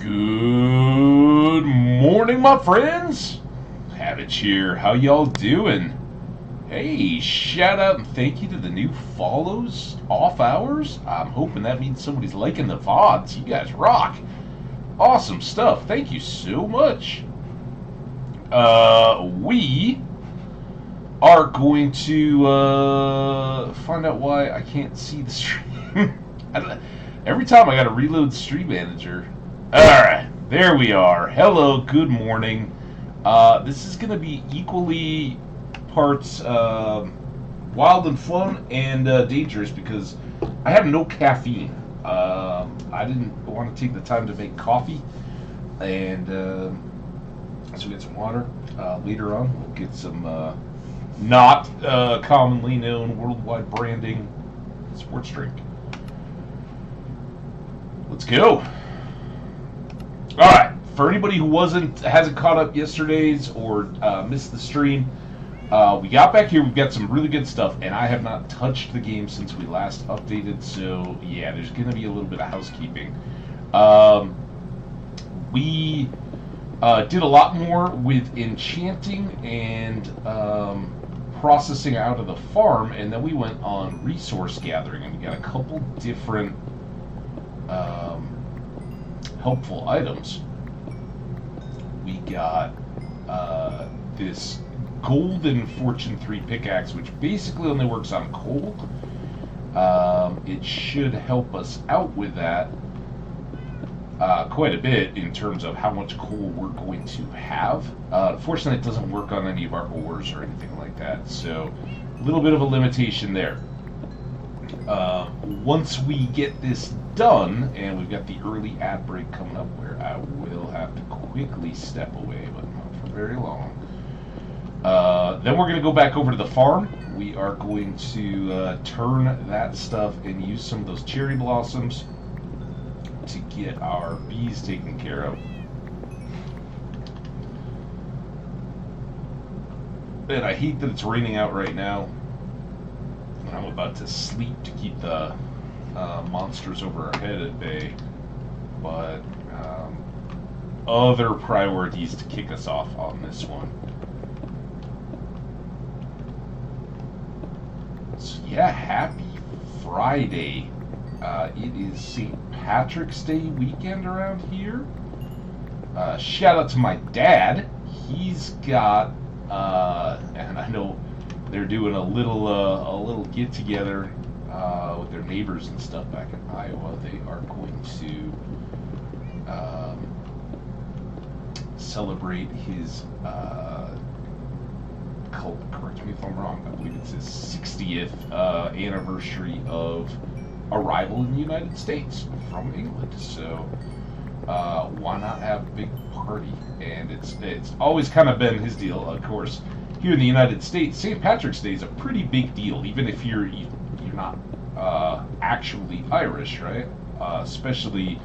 Good morning, my friends. Hambbage here. How y'all doing? Hey, shout out and thank you to the new follows off hours. I'm hoping that means somebody's liking the VODs. You guys rock. Awesome stuff. Thank you so much. We are going to find out why I can't see the stream. Every time I gotta reload Stream Manager. Alright, there we are. Hello, good morning. This is gonna be equally parts wild and fun and dangerous because I have no caffeine. I didn't want to take the time to make coffee, and so we get some water. Later on, we'll get some not commonly known worldwide branding sports drink. Let's go. All right. For anybody who hasn't caught up yesterday's or missed the stream, we got back here. We've got some really good stuff, and I have not touched the game since we last updated. So yeah, there's going to be a little bit of housekeeping. We did a lot more with enchanting and processing out of the farm, and then we went on resource gathering, and we got a couple different helpful items. We got this golden Fortune 3 pickaxe, which basically only works on coal. It should help us out with that quite a bit in terms of how much coal we're going to have. Fortunately, it doesn't work on any of our ores or anything like that, so a little bit of a limitation there. Once we get this done, and we've got the early ad break coming up where I will have to quickly step away, but not for very long. Then we're going to go back over to the farm. We are going to turn that stuff and use some of those cherry blossoms to get our bees taken care of. And I hate that it's raining out right now. I'm about to sleep to keep the monsters over our head at bay, but other priorities to kick us off on this one. So yeah, happy Friday. It is St. Patrick's Day weekend around here. Shout out to my dad. He's got, and I know they're doing a little get together with their neighbors and stuff back in Iowa. They are going to celebrate his correct me if I'm wrong, I believe it's his 60th anniversary of arrival in the United States from England. So why not have a big party? And it's always kind of been his deal, of course. Here in the United States, St. Patrick's Day is a pretty big deal, even if you're not actually Irish, right? Especially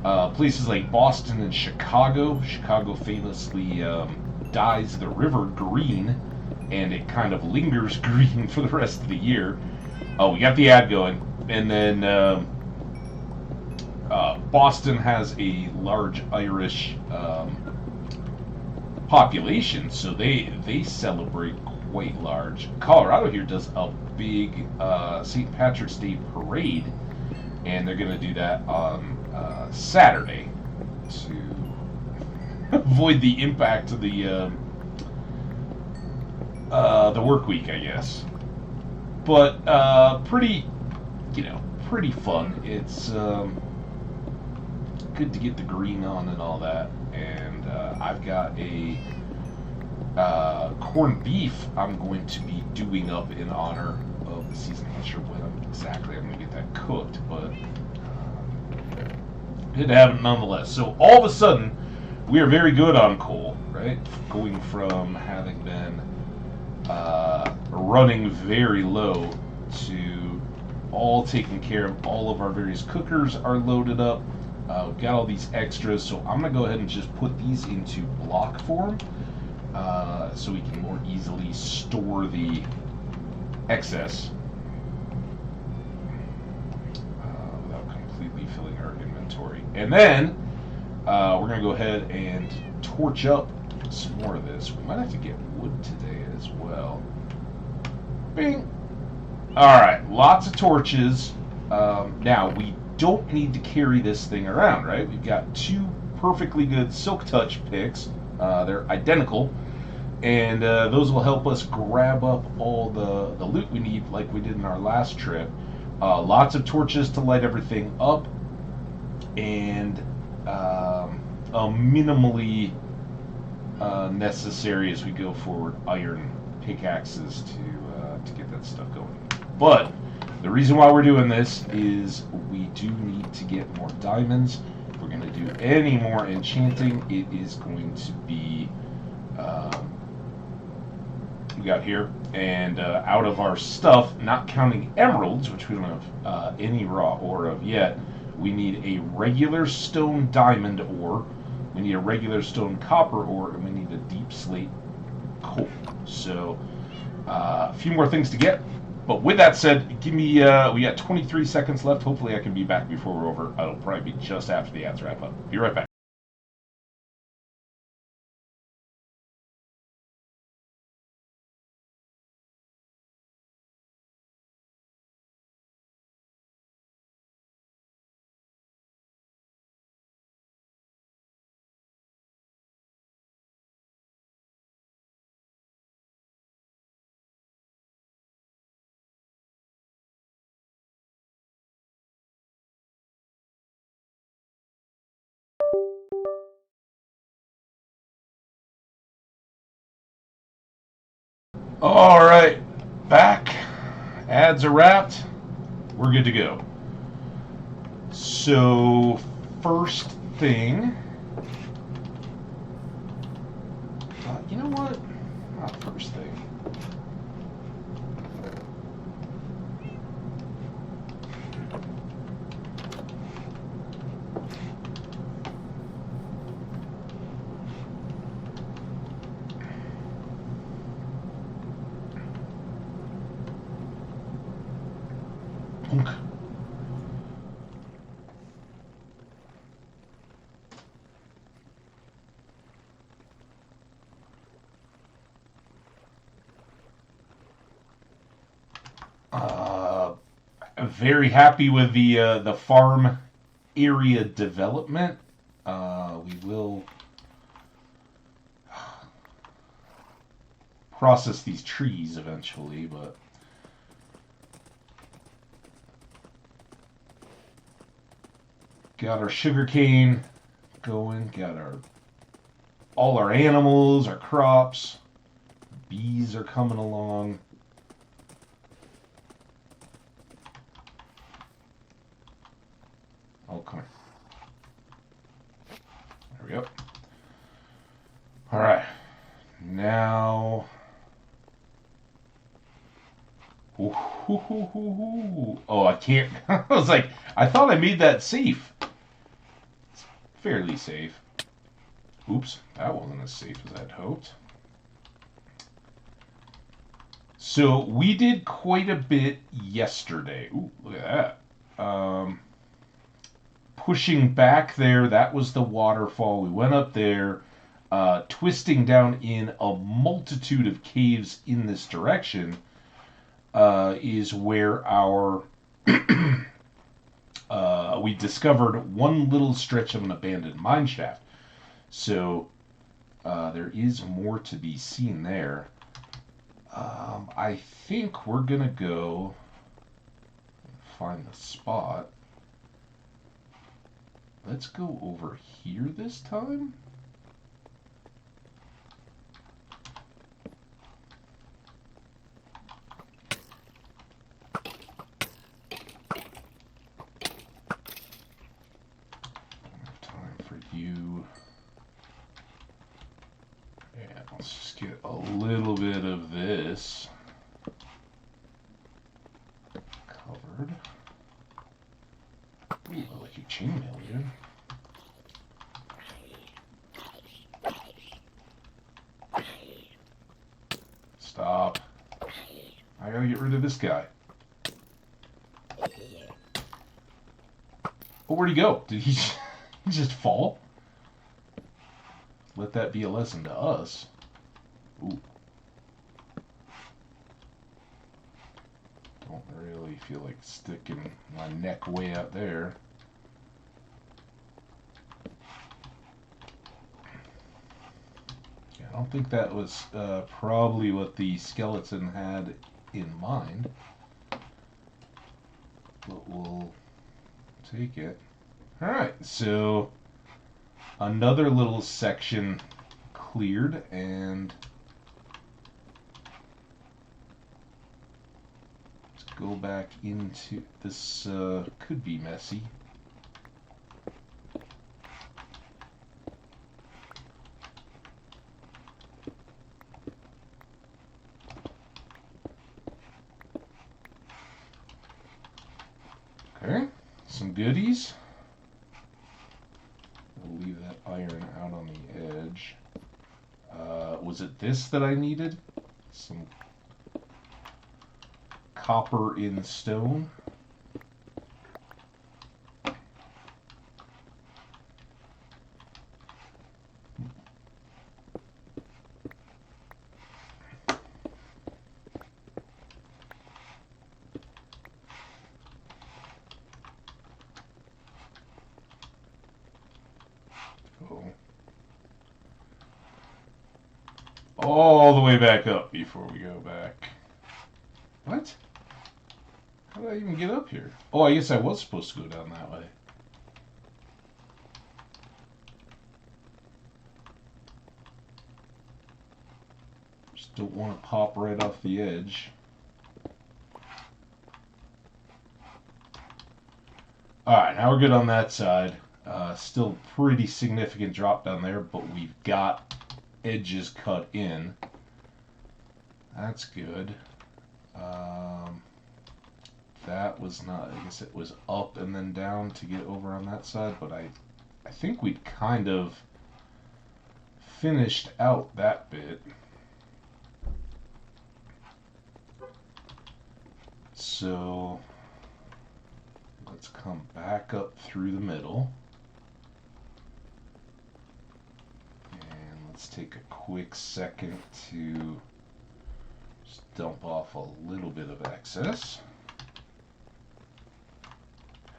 places like Boston and Chicago. Chicago famously dyes the river green, and it kind of lingers green for the rest of the year. Oh, we got the ad going, and then Boston has a large Irish population, so they celebrate quite large. Colorado here does a big St. Patrick's Day parade, and they're going to do that on Saturday to avoid the impact of the work week, I guess. But pretty fun. It's good to get the green on and all that. And I've got a corned beef I'm going to be doing up in honor of the season. I'm not sure when exactly I'm going to get that cooked, but good to have it nonetheless. So all of a sudden, we are very good on coal, right? Going from having been running very low to all taken care of. All of our various cookers are loaded up. We've got all these extras, so I'm going to go ahead and just put these into block form so we can more easily store the excess without completely filling our inventory. And then we're going to go ahead and torch up some more of this. We might have to get wood today as well. Bing! Alright, lots of torches. Now, we don't need to carry this thing around, right? We've got two perfectly good Silk Touch picks. They're identical. And those will help us grab up all the loot we need like we did in our last trip. Lots of torches to light everything up. And a minimally necessary as we go forward iron pickaxes to get that stuff going. But the reason why we're doing this is we do need to get more diamonds. If we're going to do any more enchanting, it is going to be we got here, and out of our stuff, not counting emeralds, which we don't have any raw ore of yet, we need a regular stone diamond ore, we need a regular stone copper ore, and we need a deep slate coal. So a few more things to get. But with that said, give me, we got 23 seconds left. Hopefully I can be back before we're over. It'll probably be just after the ads wrap up. Be right back. All right, back. Ads are wrapped. We're good to go. So, first thing. You know what? Not first thing. Very happy with the farm area development. We will process these trees eventually, but got our sugarcane going, got all our animals, our crops, bees are coming along. Oh, come on. There we go. All right. Now. Oh, I can't. I was like, I thought I made that safe. It's fairly safe. Oops, that wasn't as safe as I'd hoped. So we did quite a bit yesterday. Ooh, look at that. Pushing back there, that was the waterfall. We went up there, twisting down in a multitude of caves in this direction is where our we discovered one little stretch of an abandoned mine shaft. So there is more to be seen there. I think we're gonna go find the spot. Let's go over here this time. Time for you. And let's just get a little bit of this covered. Ooh, I like your chainmail, dude. Stop. I gotta get rid of this guy. Oh, where'd he go? Did he just fall? let that be a lesson to us. Ooh. Don't really feel like sticking my neck way out there. I don't think that was probably what the skeleton had in mind. But we'll take it. Alright, so another little section cleared, and let's go back into this. Could be messy. Okay, some goodies. We'll leave that iron out on the edge. Was it this that I needed? Some copper in stone. All the way back up before we go back. What? How did I even get up here? Oh, I guess I was supposed to go down that way. Just don't want to pop right off the edge. Alright, now we're good on that side. Still pretty significant drop down there, but we've got edges cut in. That's good. That was not, I guess it was up and then down to get over on that side, but I think we'd kind of finished out that bit. So let's come back up through the middle. And let's take a quick second to just dump off a little bit of excess.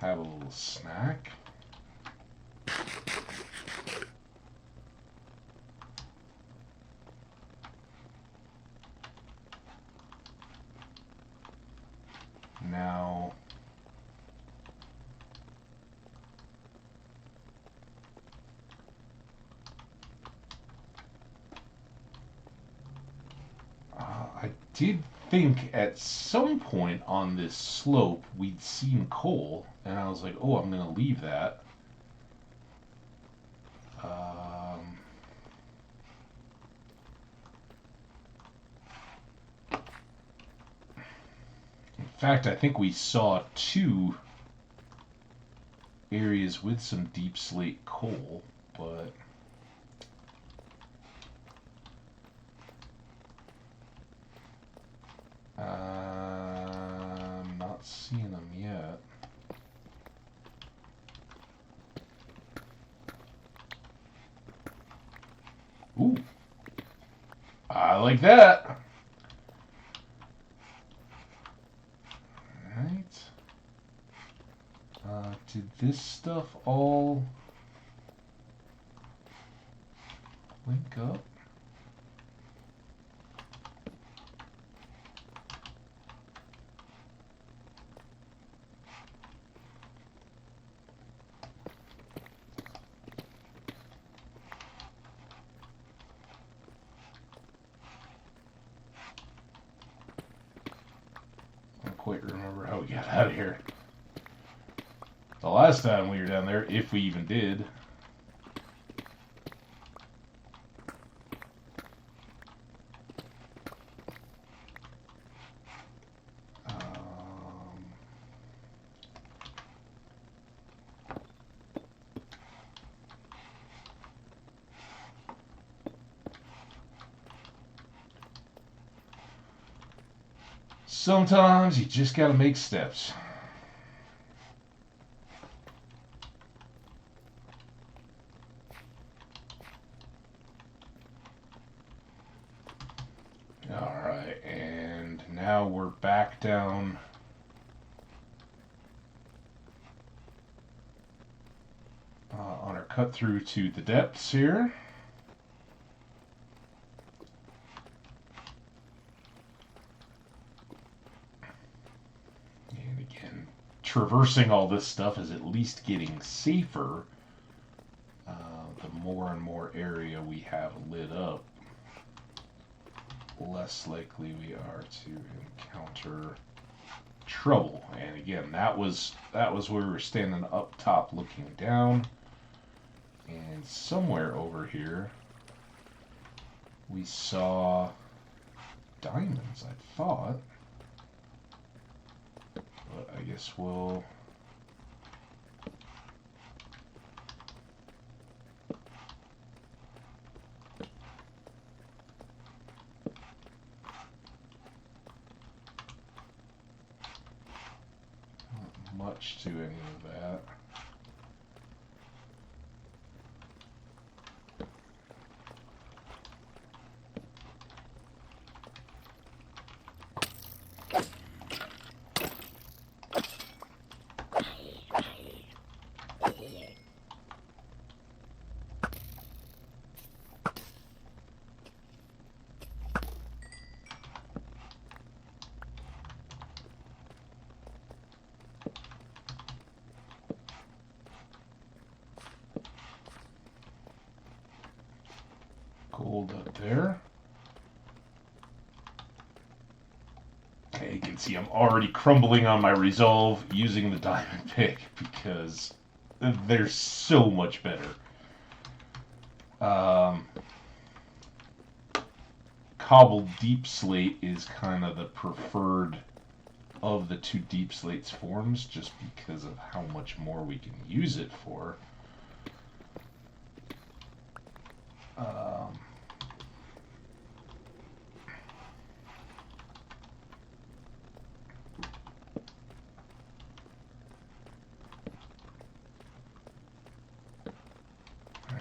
Have a little snack. Now, I did think at some point on this slope we'd seen coal, and I was like, oh, I'm going to leave that. In fact, I think we saw two areas with some deep slate coal, but I'm not seeing them yet. Ooh, I like that. Did this stuff all link up? I don't quite remember how we got out of here. The last time we were down there, if we even did. Sometimes you just gotta make steps. now we're back down on our cut through to the depths here. And again, traversing all this stuff is at least getting safer. The more and more area we have lit up, less likely we are to encounter trouble. And again, that was where we were standing up top looking down, and somewhere over here we saw diamonds, I thought, but I guess we'll much to any of that. Gold up there. Okay, you can see I'm already crumbling on my resolve using the diamond pick because they're so much better. Cobbled deep slate is kind of the preferred of the two deep slates forms just because of how much more we can use it for.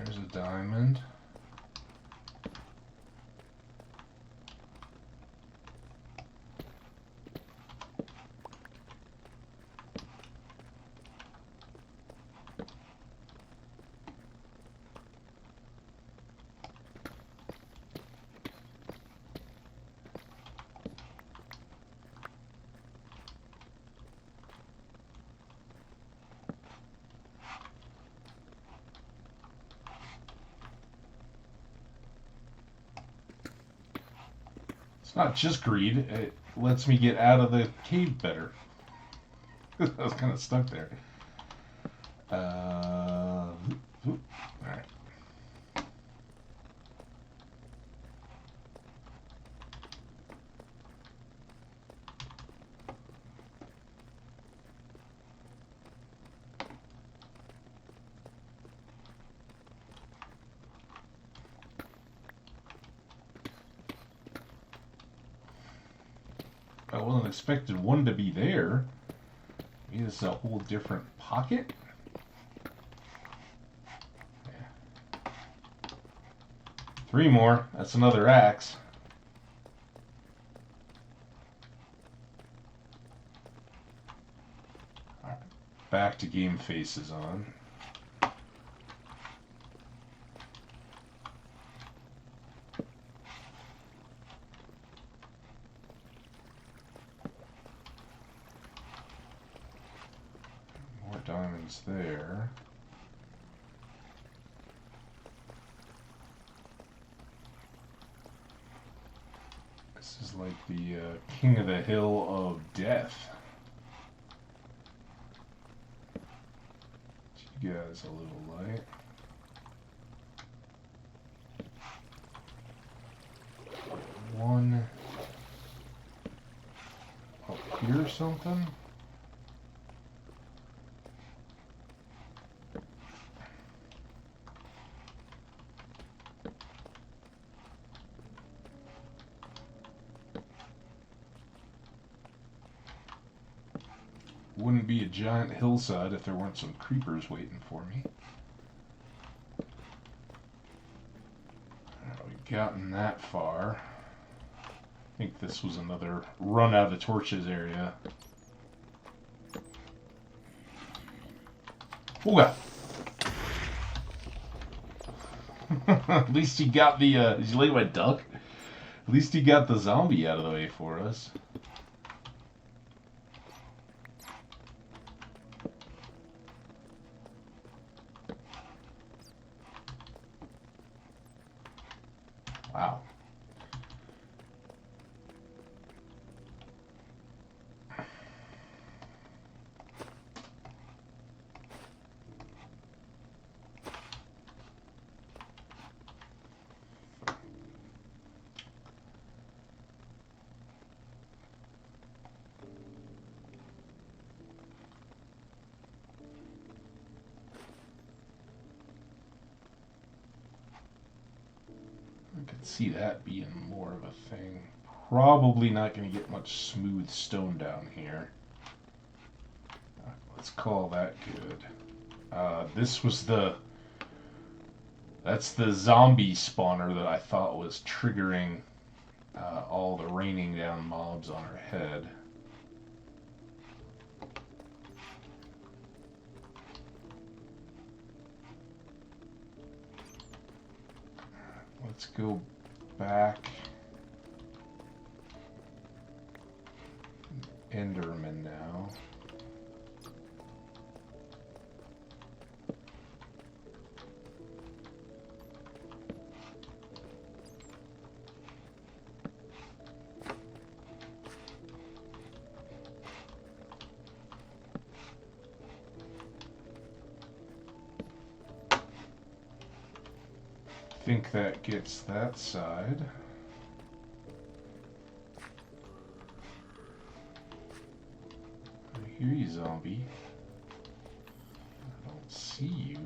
There's a diamond. It's not just greed, it lets me get out of the cave better. I was kind of stuck there. Alright. I wasn't expecting one to be there. Maybe this is a whole different pocket. Yeah. 3 more. That's another axe. All right. Back to game faces on. Diamonds there. This is like the King of the Hill of Death. You guys a little light. One up here or something. Wouldn't be a giant hillside if there weren't some creepers waiting for me. We've gotten that far. think this was another run out of torches area. Ooga! At least he got the, did you like my duck? At least he got the zombie out of the way for us. Wow. I could see that being more of a thing. Probably not going to get much smooth stone down here. Let's call that good. This was that's the zombie spawner that I thought was triggering all the raining down mobs on our head. Let's go back. Enderman now. I think that gets that side. I hear you, zombie. I don't see you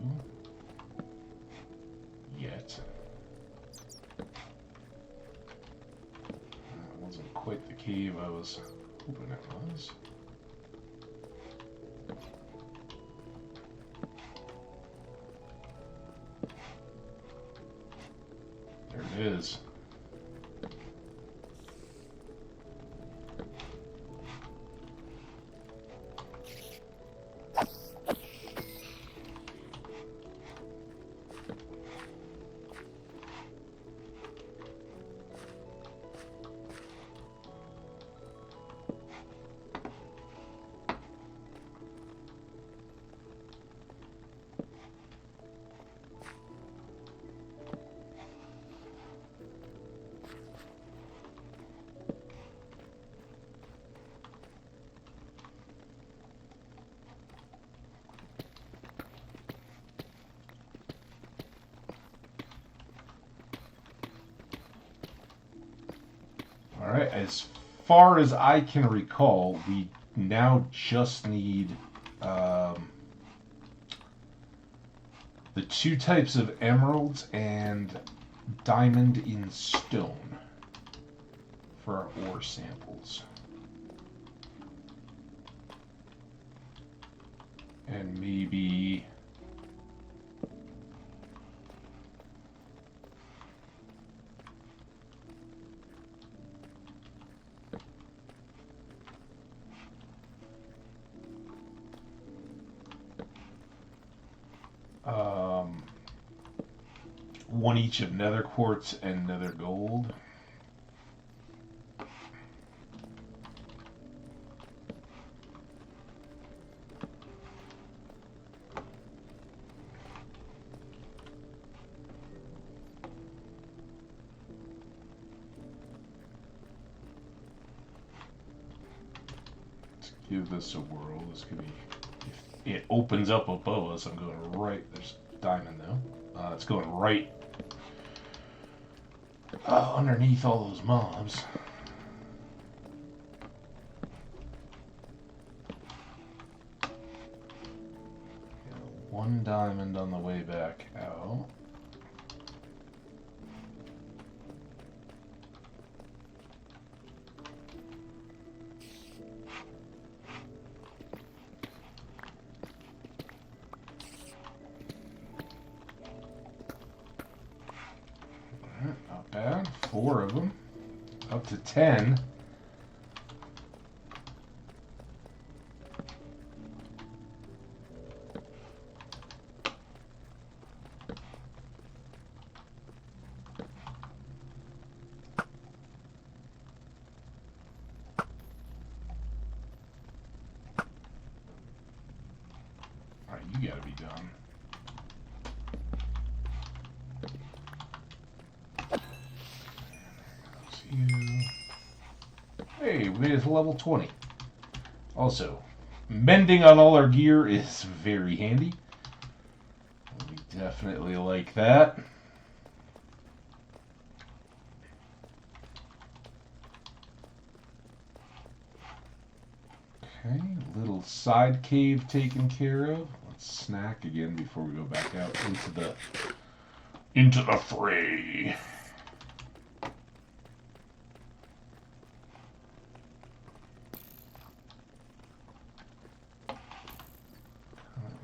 yet. That wasn't quite the cave I was hoping it was. There it is. Alright, as far as I can recall, we now just need the 2 types of emeralds and diamond in stone for our ore samples. And maybe one each of nether quartz and nether gold. Let's give this a whirl. This could be, if it opens up above us, I'm going right, there's diamond though. It's going right underneath all those mobs. One diamond on the way back out. Not bad. 4 of them. Up to 10. All right, you gotta be done. Hey, we made it to level 20. Also, mending on all our gear is very handy. We definitely like that. Okay, little side cave taken care of. Let's snack again before we go back out into the fray.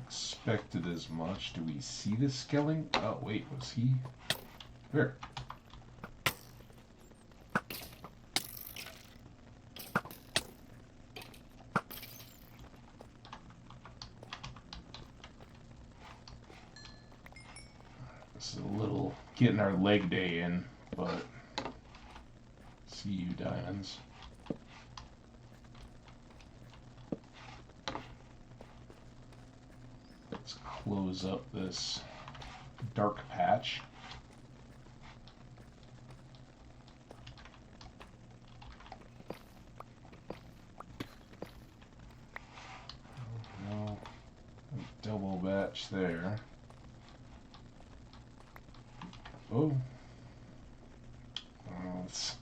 Expected as much. Do we see the skeleton? Oh wait, was he? Where? This is a little getting our leg day in, but see you, diamonds. Let's close up this dark patch. No, double batch there. Oh, well, it's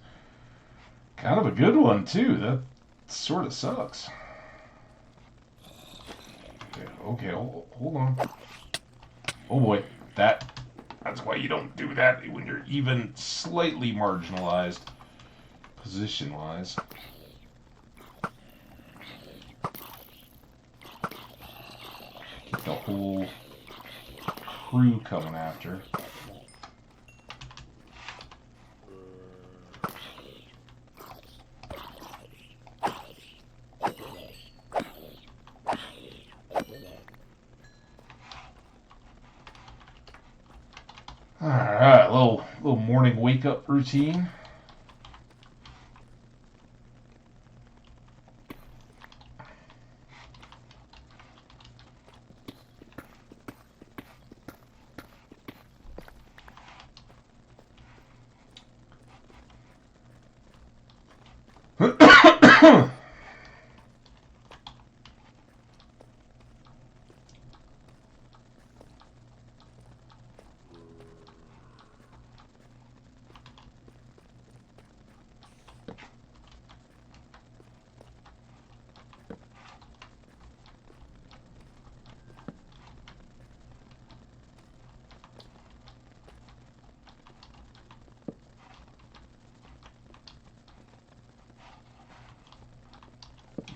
kind of a good one too. That sort of sucks. Okay, hold on. Oh boy, that's why you don't do that when you're even slightly marginalized position-wise. Get the whole crew coming after. Alright, little morning wake up routine.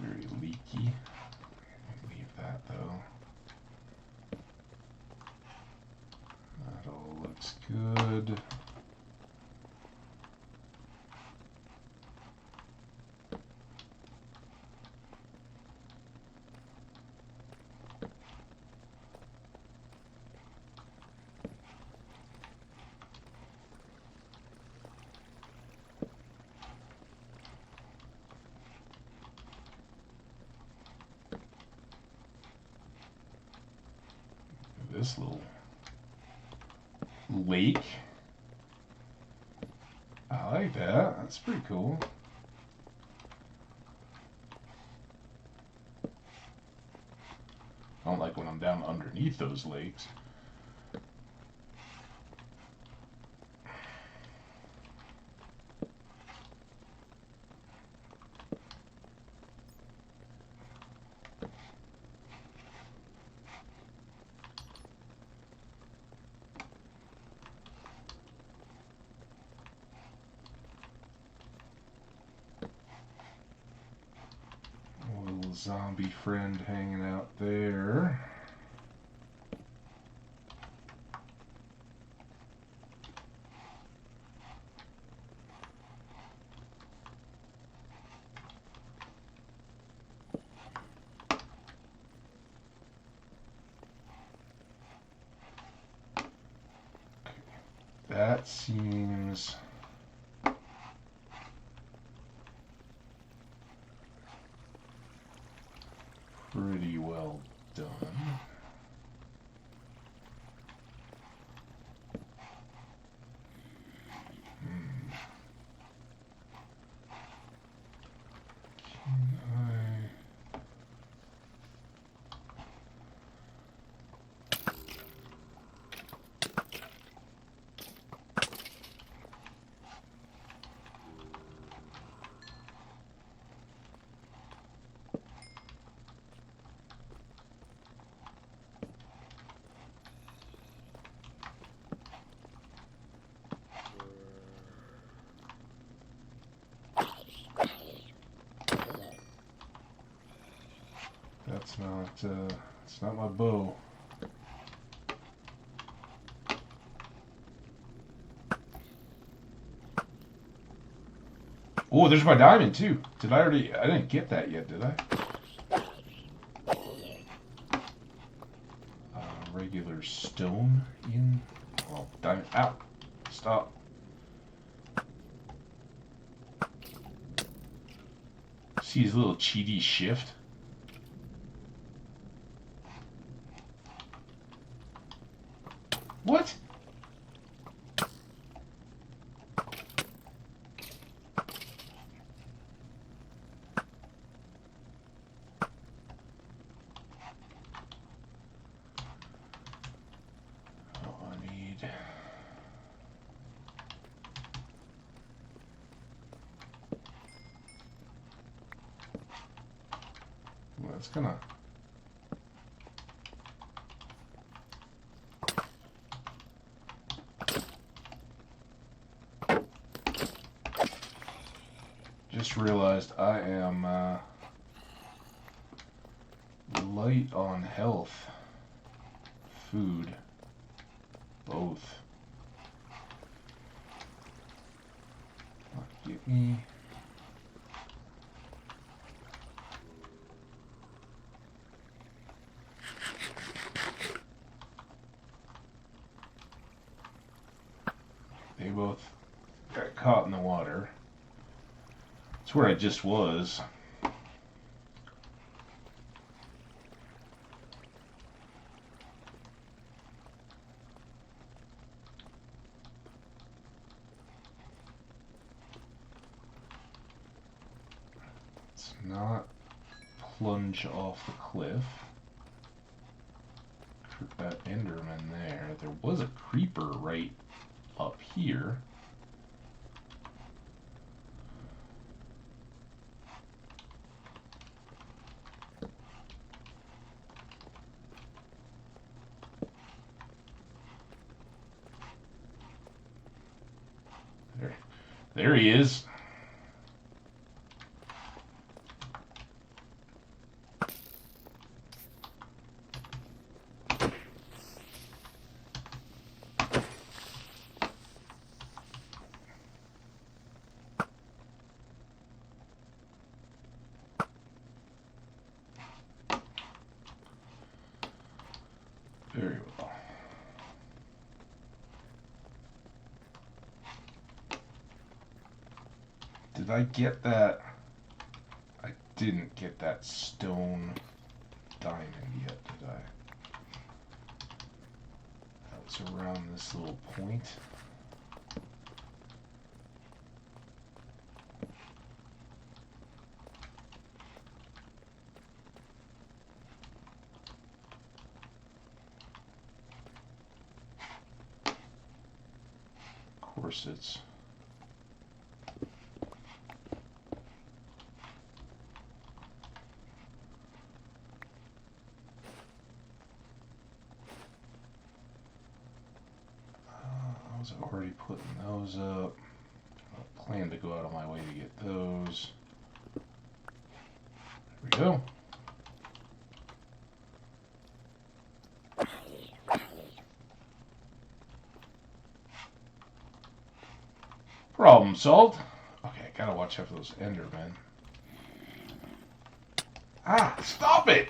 Very leaky. Leave that though. That all looks good. This little lake. I like that. That's pretty cool. I don't like when I'm down underneath those lakes. Zombie friend hanging out there. That seems pretty well done. It's not my bow. Oh, there's my diamond too. Did I already? I didn't get that yet, did I? Regular stone in. Oh, diamond. Ow! Stop. See his little cheaty shift? What? Oh, I need... Well, that's gonna... Just realized I am light on health, food, both. Get me. They both got caught in the water. It's where I just was. Let's not plunge off the cliff. That Enderman there. There was a creeper right up here. There he is. Very well. Did I get that? I didn't get that stone diamond yet, did I? That was around this little point. Of course it's... I was already putting those up. I plan to go out of my way to get those. There we go. Problem solved. Okay, gotta watch out for those Endermen. Ah, stop it!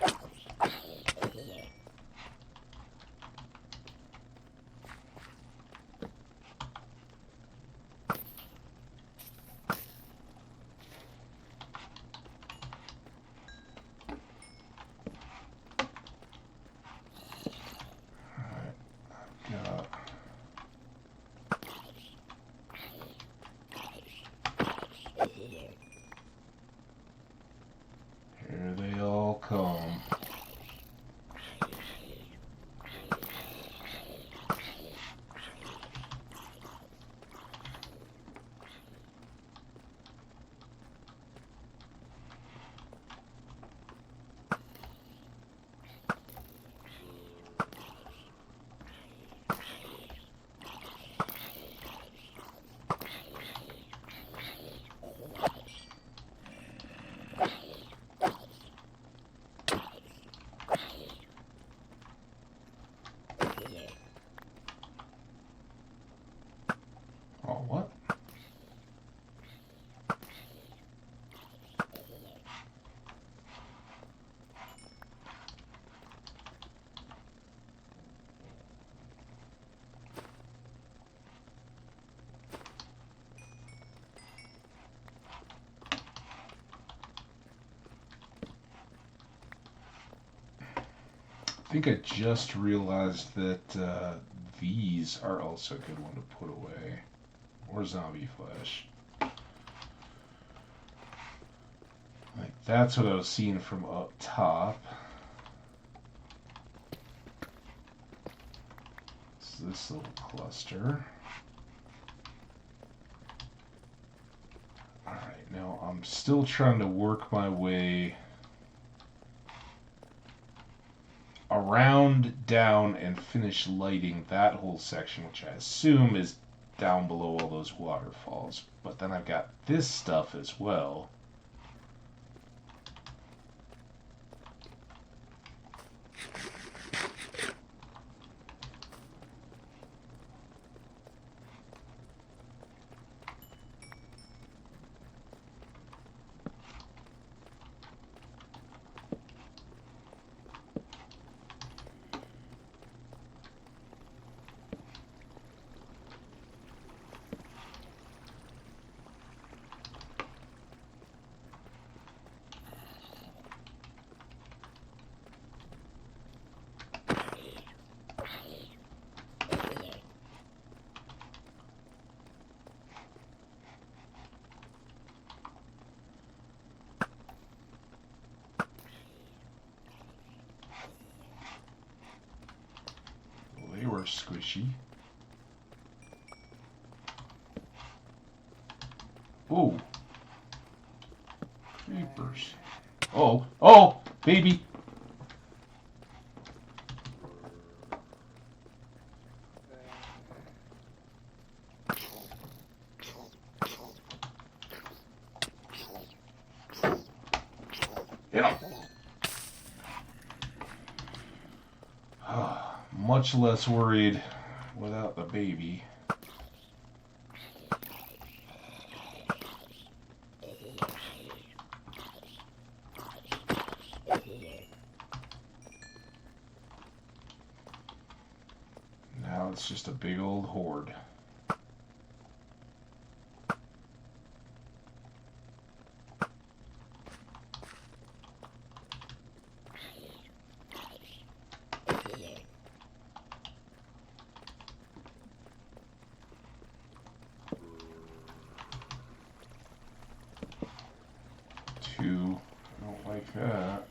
think I just realized that these are also a good one to put away. Or zombie flesh. Like, that's what I was seeing from up top. It's this little cluster. Alright, now I'm still trying to work my way around, down, and finish lighting that whole section, which I assume is down below all those waterfalls. But then I've got this stuff as well. They were squishy. Oh. Creepers. Oh. Oh! Baby! Hit him! Much less worried without the baby. Now it's just a big old horde. Two. I don't like that.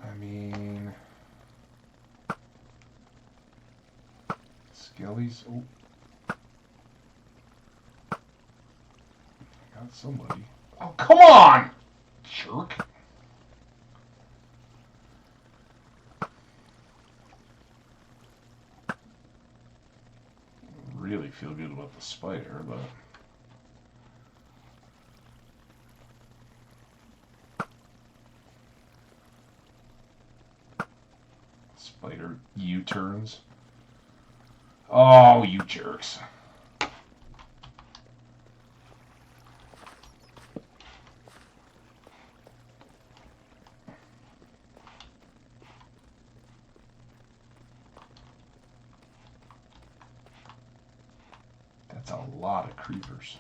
I mean, skellies. Oh, got somebody. Oh, come on, jerk! Really feel good about the spider, but. Spider U-turns. Oh, you jerks. That's a lot of creepers.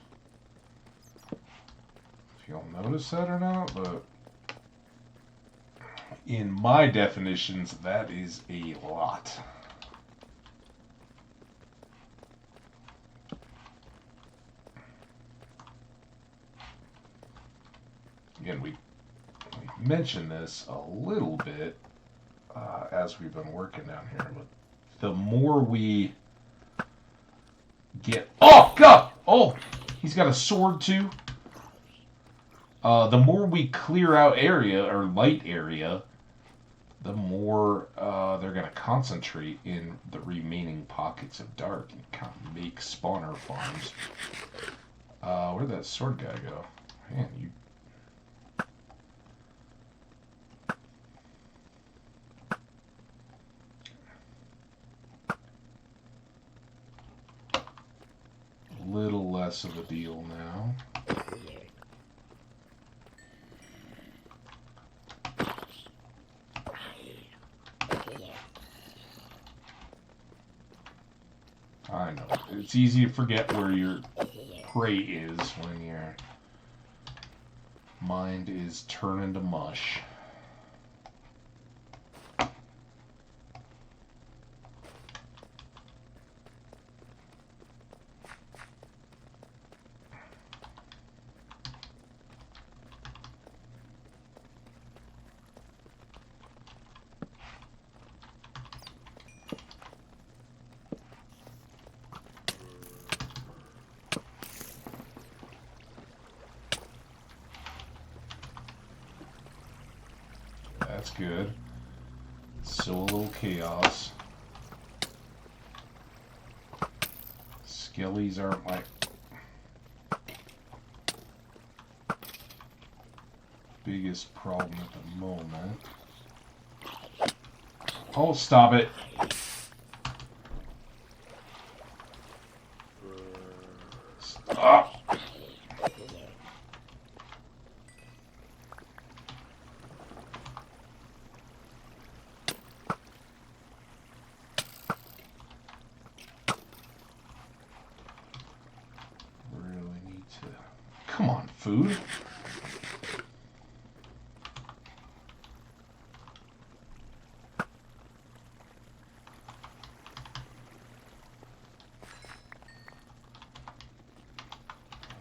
If you'll notice that or not, but in my definitions, that is a lot. Again, we mentioned this a little bit as we've been working down here, but the more we get... Oh, God! Oh, he's got a sword, too. The more we clear out area, or light area, the more they're going to concentrate in the remaining pockets of dark and kind of make spawner farms. Where'd that sword guy go? Man, you... Little less of a deal now. I know. It's easy to forget where your prey is when your mind is turning to mush. That's good. So a little chaos. Skellies aren't my biggest problem at the moment. Oh, stop it. Stop. Come on, food.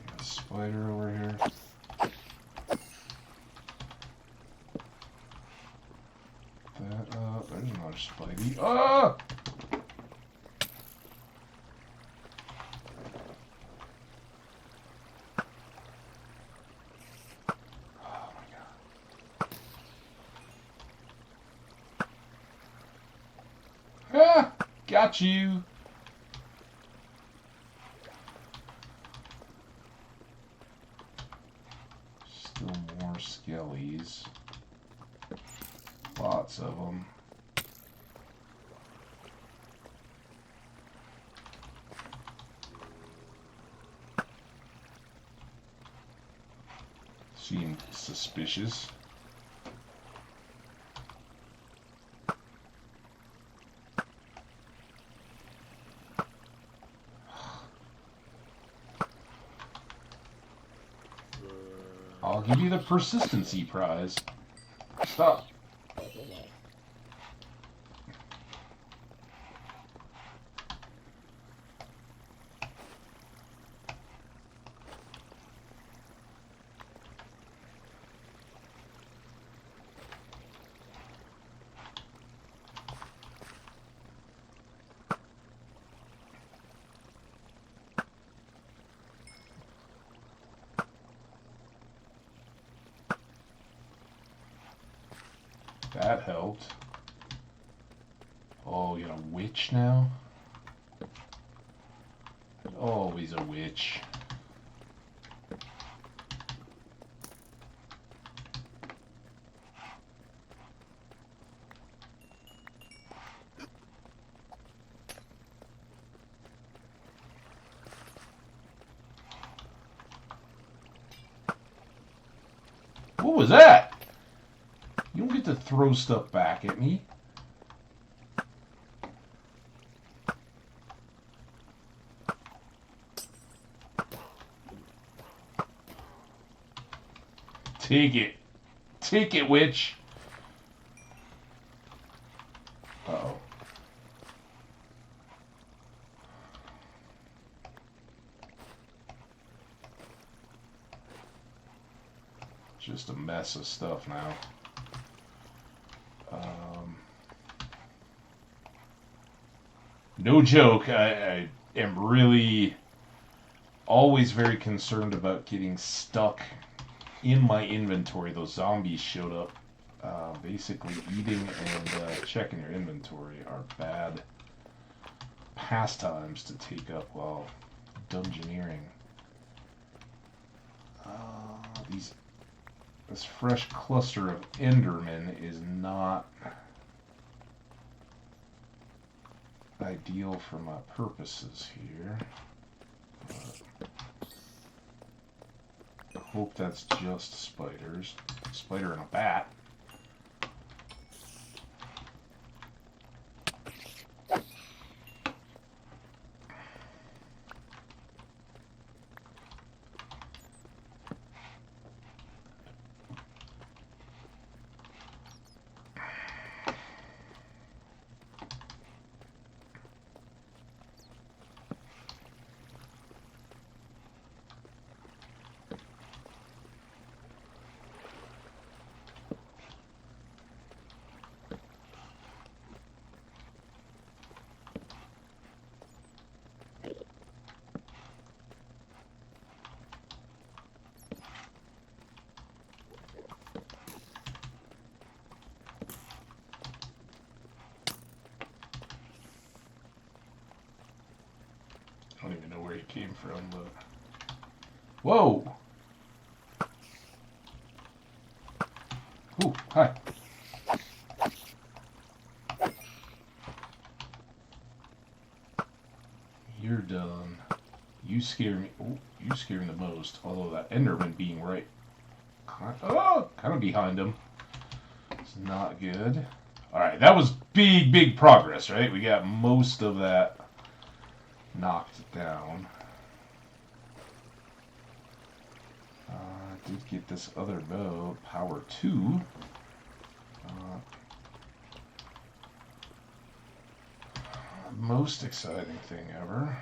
Got a spider over here. There's another spidey. Ah! Ah, got you. Still more skellies. Lots of them. Seem suspicious. I'll give you the persistency prize. Stop. That helped. Oh, you got a witch now? Always a witch. What was that? You don't get to throw stuff back at me. Take it. Take it, witch. Uh-oh. Just a mess of stuff now. No joke, I am really always very concerned about getting stuck in my inventory. Those zombies showed up. Basically, eating and checking your inventory are bad pastimes to take up while dungeoneering. This fresh cluster of Endermen is not ideal for my purposes here. But I hope that's just spiders. Spider and a bat. know where he came from, but... Whoa! Ooh, hi. You're done. You scare me. Oh, you scare me the most. Although that Enderman being right... kind of behind him. It's not good. Alright, that was big progress, right? We got most of that knocked down. Did get this other bow, power 2. Most exciting thing ever.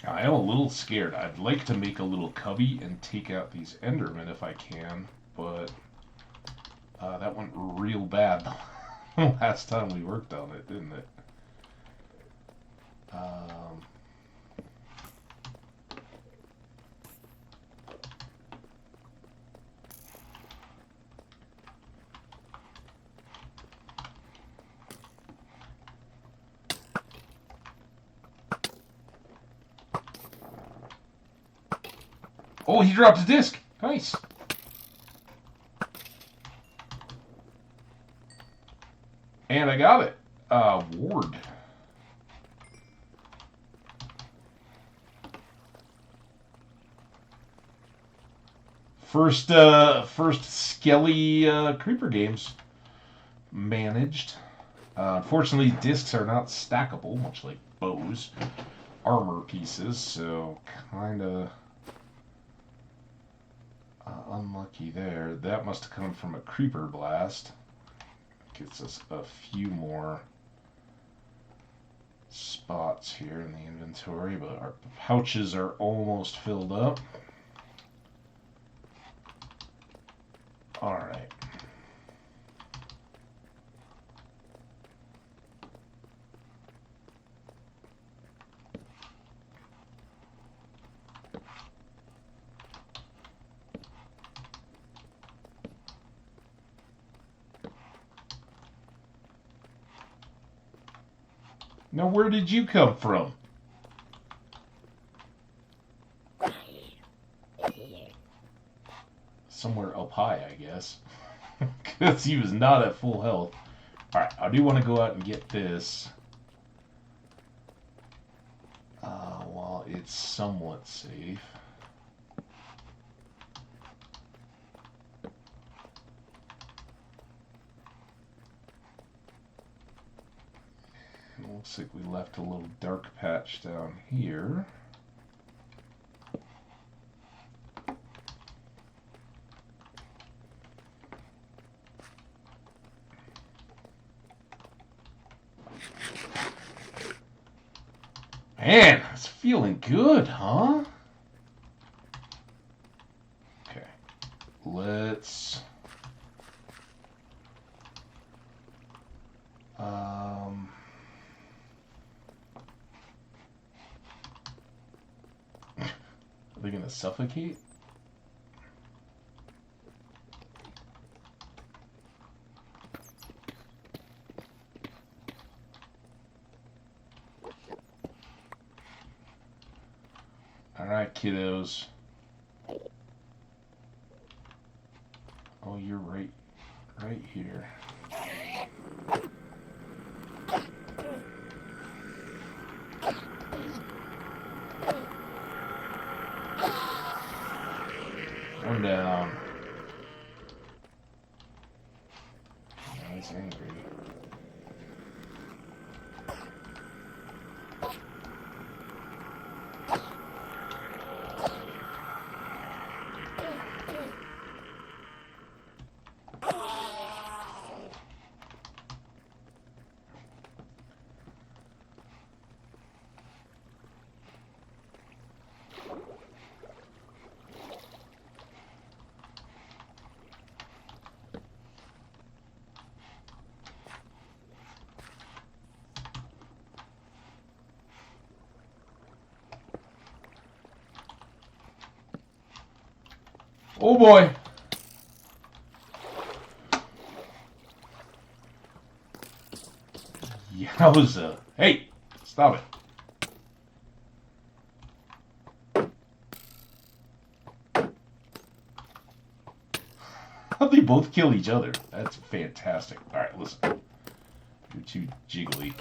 I am a little scared. I'd like to make a little cubby and take out these Endermen if I can, but that went real bad last time we worked on it, didn't it? Oh, he dropped a disc. Nice. And I got it. Ward. First Skelly Creeper games managed. Unfortunately, discs are not stackable, much like bows, armor pieces, so kind of unlucky there. That must have come from a Creeper Blast. Gets us a few more spots here in the inventory, but our pouches are almost filled up. Alright. Now, where did you come from? Somewhere up high, I guess. Because he was not at full health. Alright, I do want to go out and get this. While it's somewhat safe. It looks like we left a little dark patch down here. Man, it's feeling good, huh? Okay, let's... Are they gonna suffocate? Alright, kiddos. Oh, you're right here. One down. Now he's angry. Oh boy! Wowza. Hey, stop it. How'd they both kill each other? That's fantastic. Alright, listen. You're too jiggly.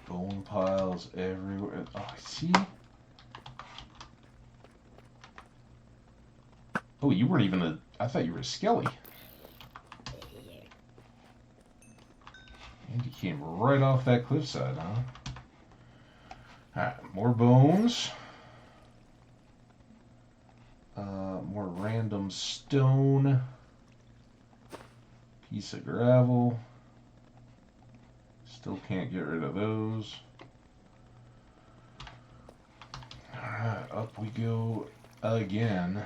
Bone piles everywhere. Oh, see? Oh, you weren't even a... I thought you were a skelly. And you came right off that cliffside, huh? Alright, more bones. More random stone. Piece of gravel. Still can't get rid of those. Alright, up we go again.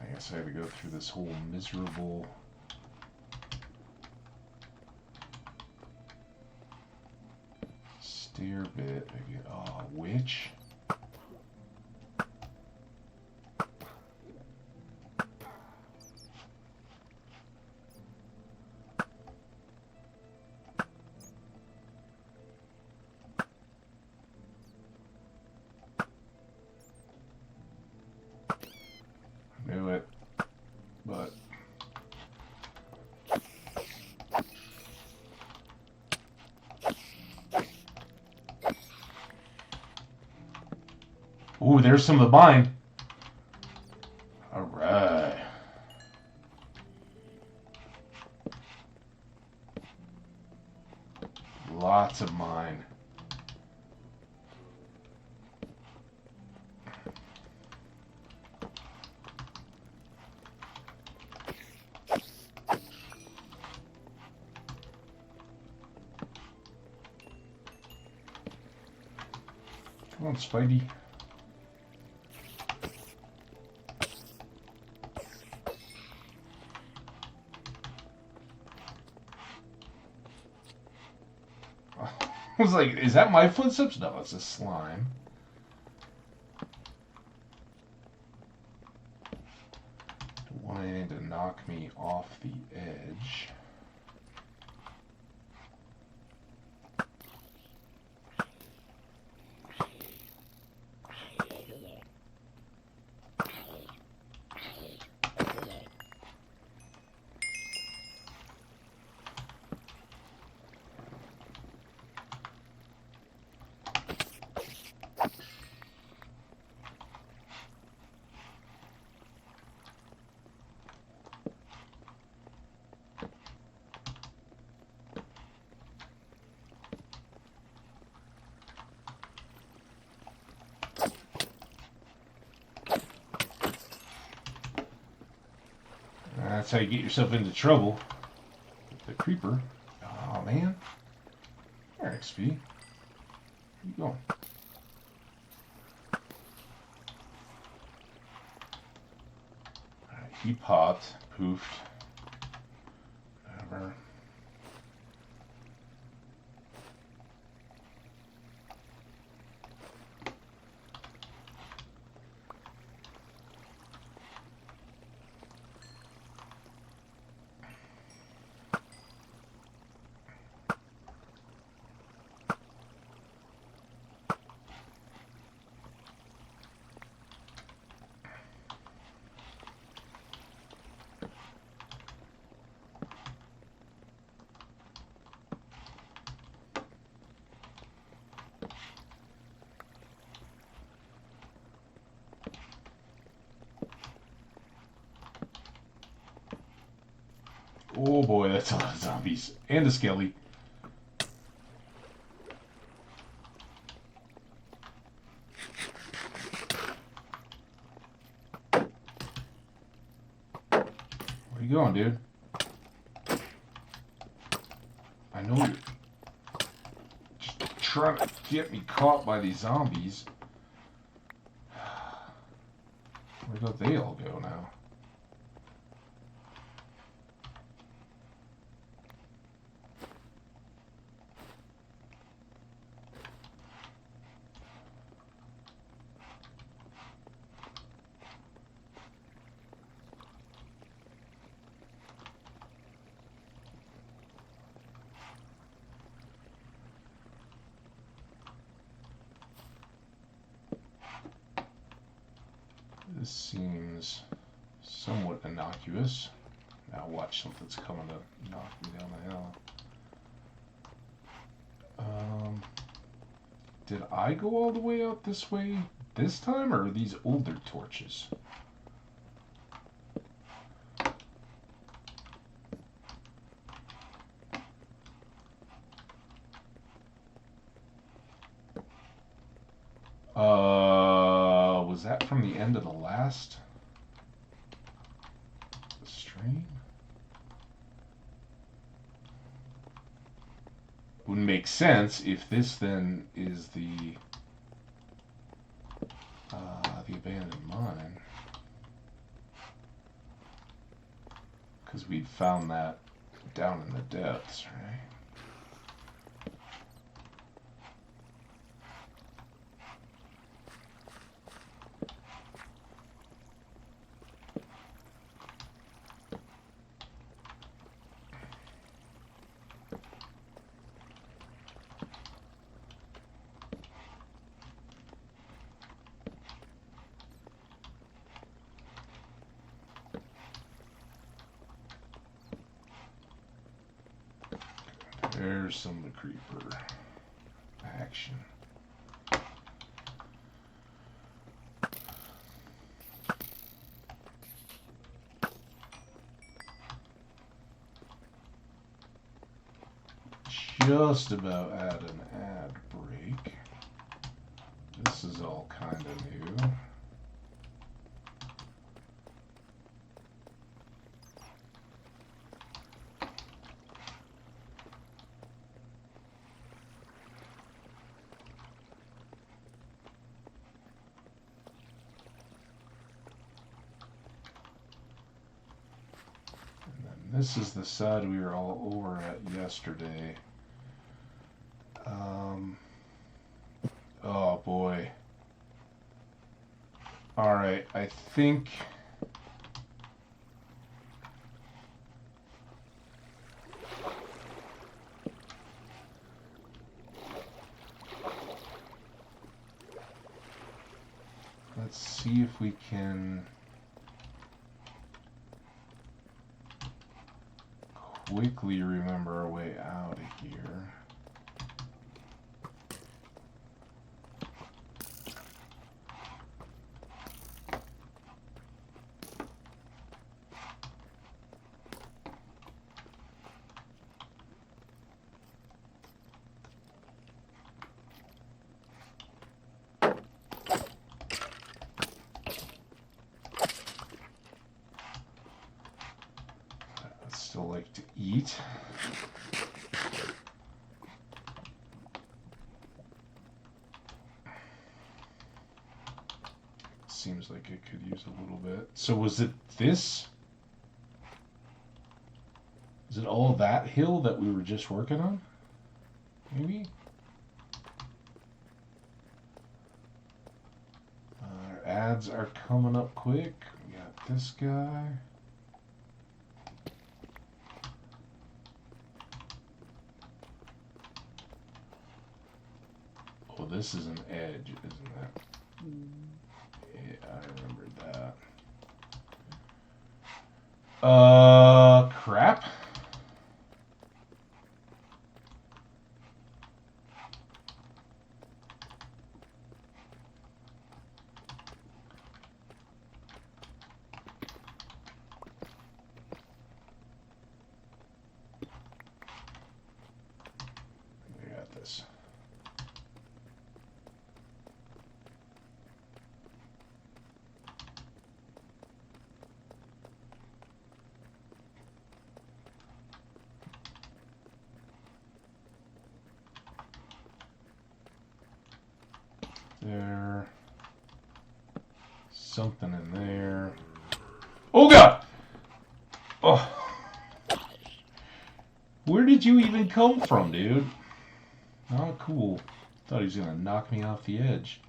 I guess I had to go through this whole miserable... stair bit again. Oh, witch? Knew it, but ooh, there's some of mine. All right. Lots of mine. Come on, Spidey. I was like, is that my footsteps? No, it's a slime. Wanting to knock me off the edge. That's how you get yourself into trouble. The creeper. Oh, man. There, XP. Where you going? Alright, he popped. Poofed. Whatever. Oh boy, that's a lot of zombies. And a skelly. Where you going, dude? I know you're just trying to get me caught by these zombies. Where did they all go now? This seems somewhat innocuous. Now watch something's coming to knock me down the hill. Did I go all the way out this way this time, or are these older torches? Was that from the end of the last stream? Wouldn't make sense if this then is the abandoned mine, because we found that down in the depths, right? There's some of the creeper action. Just about at an ad break. This is all kind of new. This is the side we were all over at yesterday. Oh boy. Alright, I think... Let's see if we can... quickly remember our way out of here. Still like to eat. Seems like it could use a little bit. So was it this? Is it all that hill that we were just working on? Maybe? Our ads are coming up quick. We got this guy. Oh, this is an edge, isn't it? Yeah, I remembered that. Crap. I got this. There. Something in there. Oh god! Oh. Where did you even come from, dude? Not cool. Thought he was gonna knock me off the edge.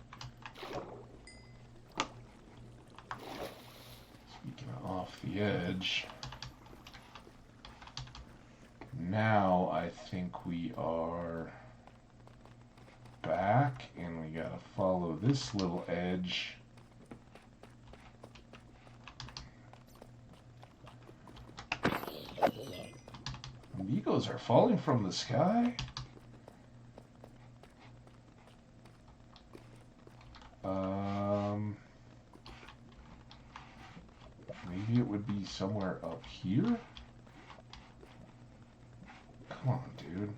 Speaking of off the edge. Now I think we are back, and we gotta follow this little edge flamingos are falling from the sky? Maybe it would be somewhere up here? Come on, dude.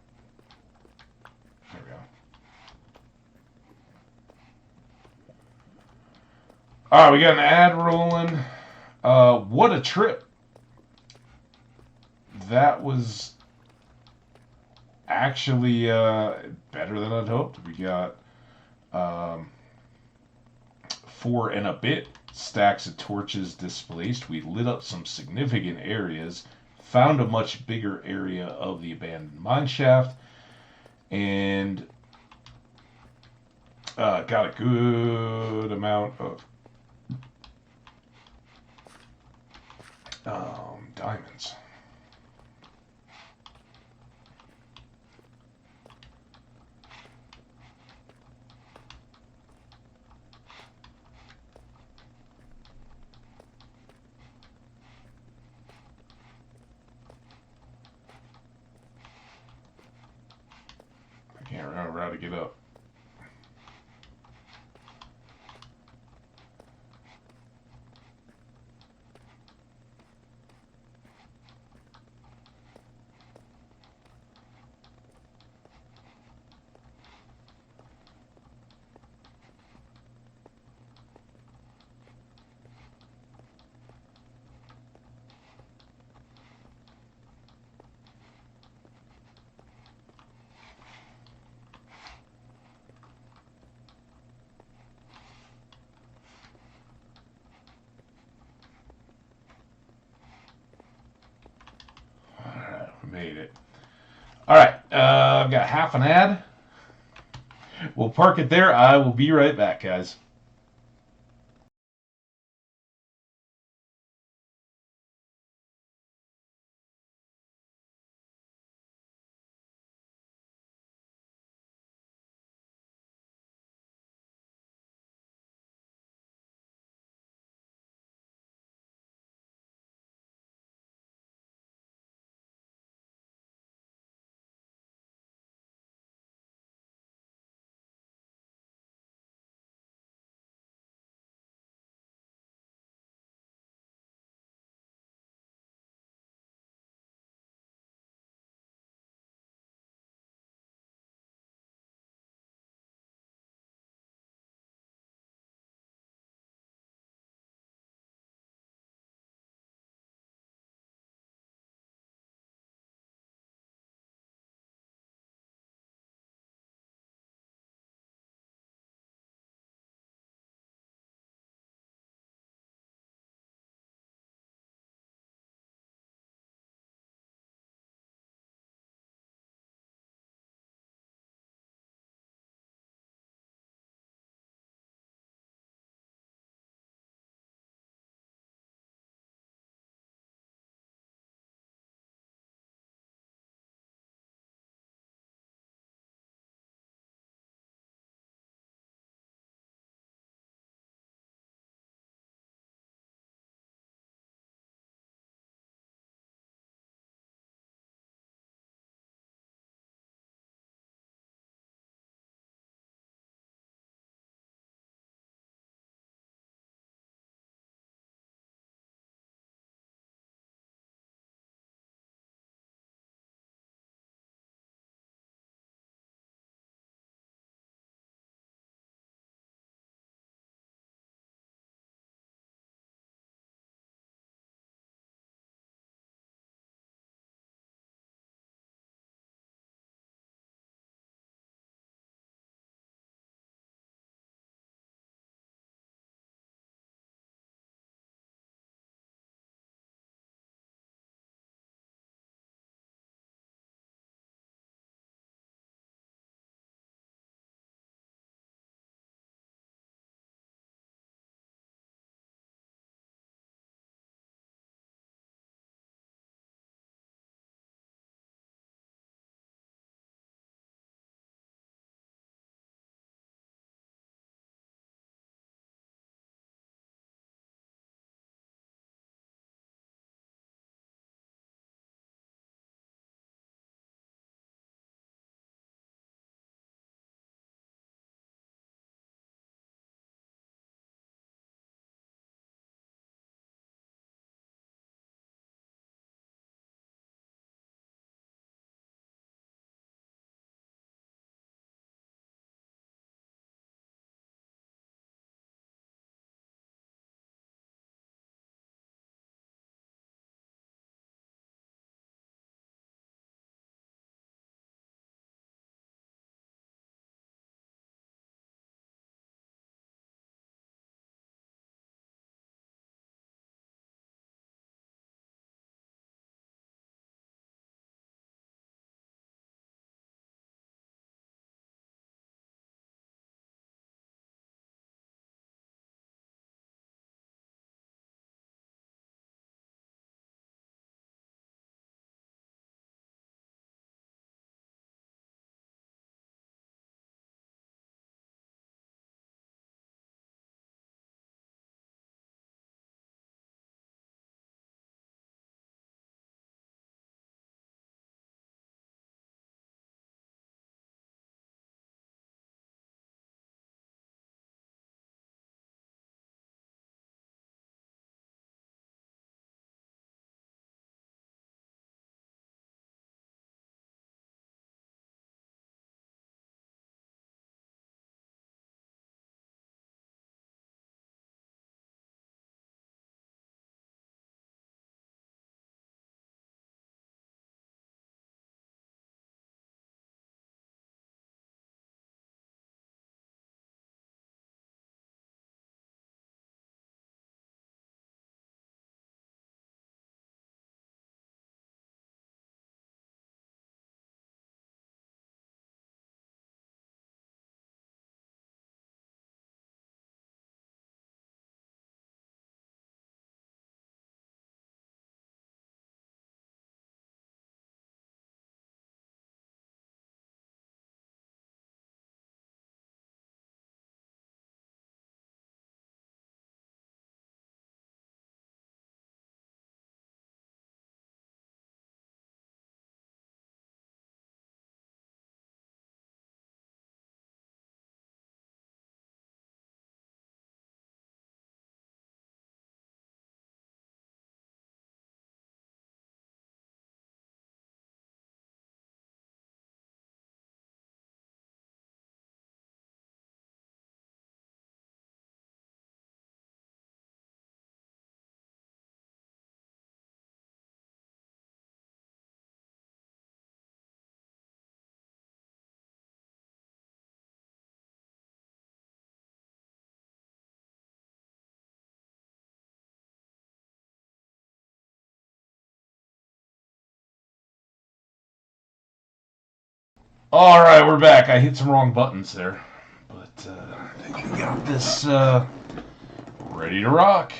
There we go. Alright, we got an ad rolling. What a trip. That was actually better than I'd hoped. We got 4 and a bit stacks of torches displaced. We lit up some significant areas, found a much bigger area of the abandoned mine shaft, and got a good amount of diamonds. I can't remember how to get up. Alright, we made it. Alright, I've got half an ad. We'll park it there. I will be right back, guys. All right, we're back. I hit some wrong buttons there, but I think I got this ready to rock.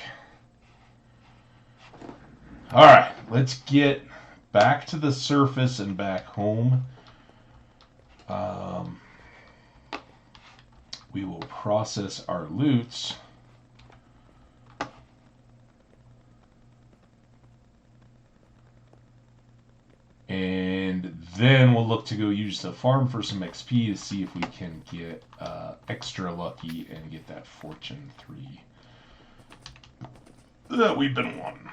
All right, let's get back to the surface and back home. Um, we will process our loots. And then we'll look to go use the farm for some XP to see if we can get extra lucky and get that Fortune 3 that we've been wanting.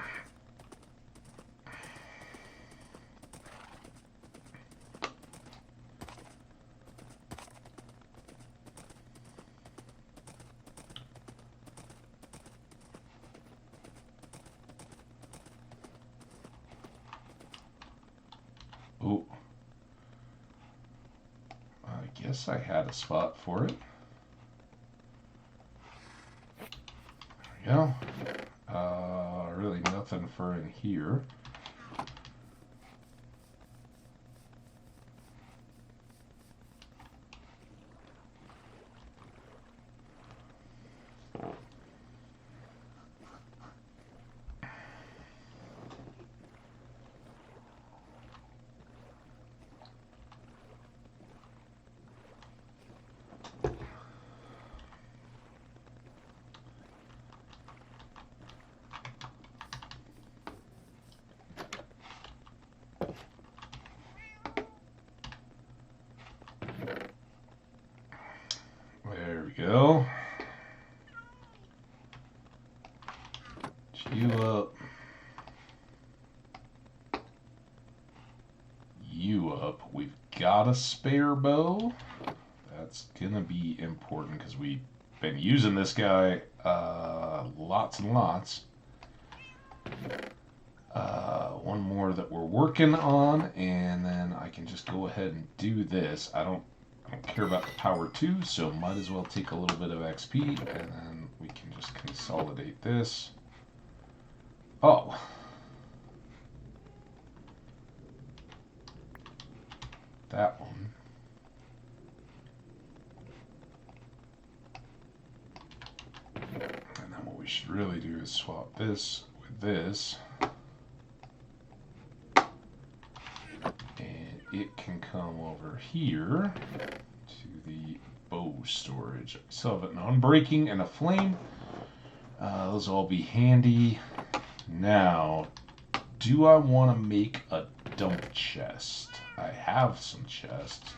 Oh, I guess I had a spot for it. There we go. Really nothing for in here. There we go. You up. You up. We've got a spare bow. That's gonna be important because we've been using this guy lots and lots. One more that we're working on, and then I can just go ahead and do this. I don't care about the power 2, so might as well take a little bit of XP, and then we can just consolidate this. Oh. That one. And then what we should really do is swap this with this. And it can come over here to the bow storage. We still have an unbreaking and a flame. Those will all be handy. Now, do I want to make a dump chest? I have some chests.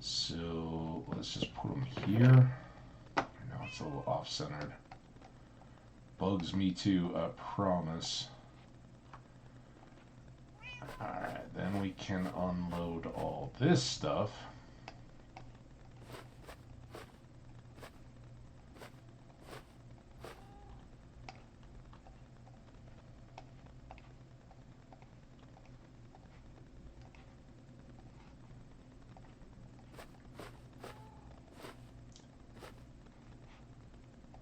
So let's just put them here. Now it's a little off-centered. Bugs me too, I promise. Alright, then we can unload all this stuff.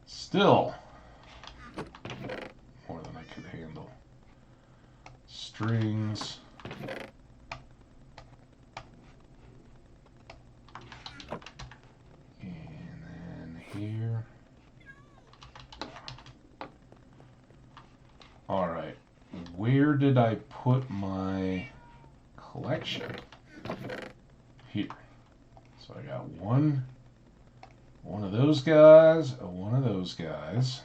Still more than I could handle. Strings. And then here. Alright, where did I put my collection? Here. So I got one of those guys, one of those guys,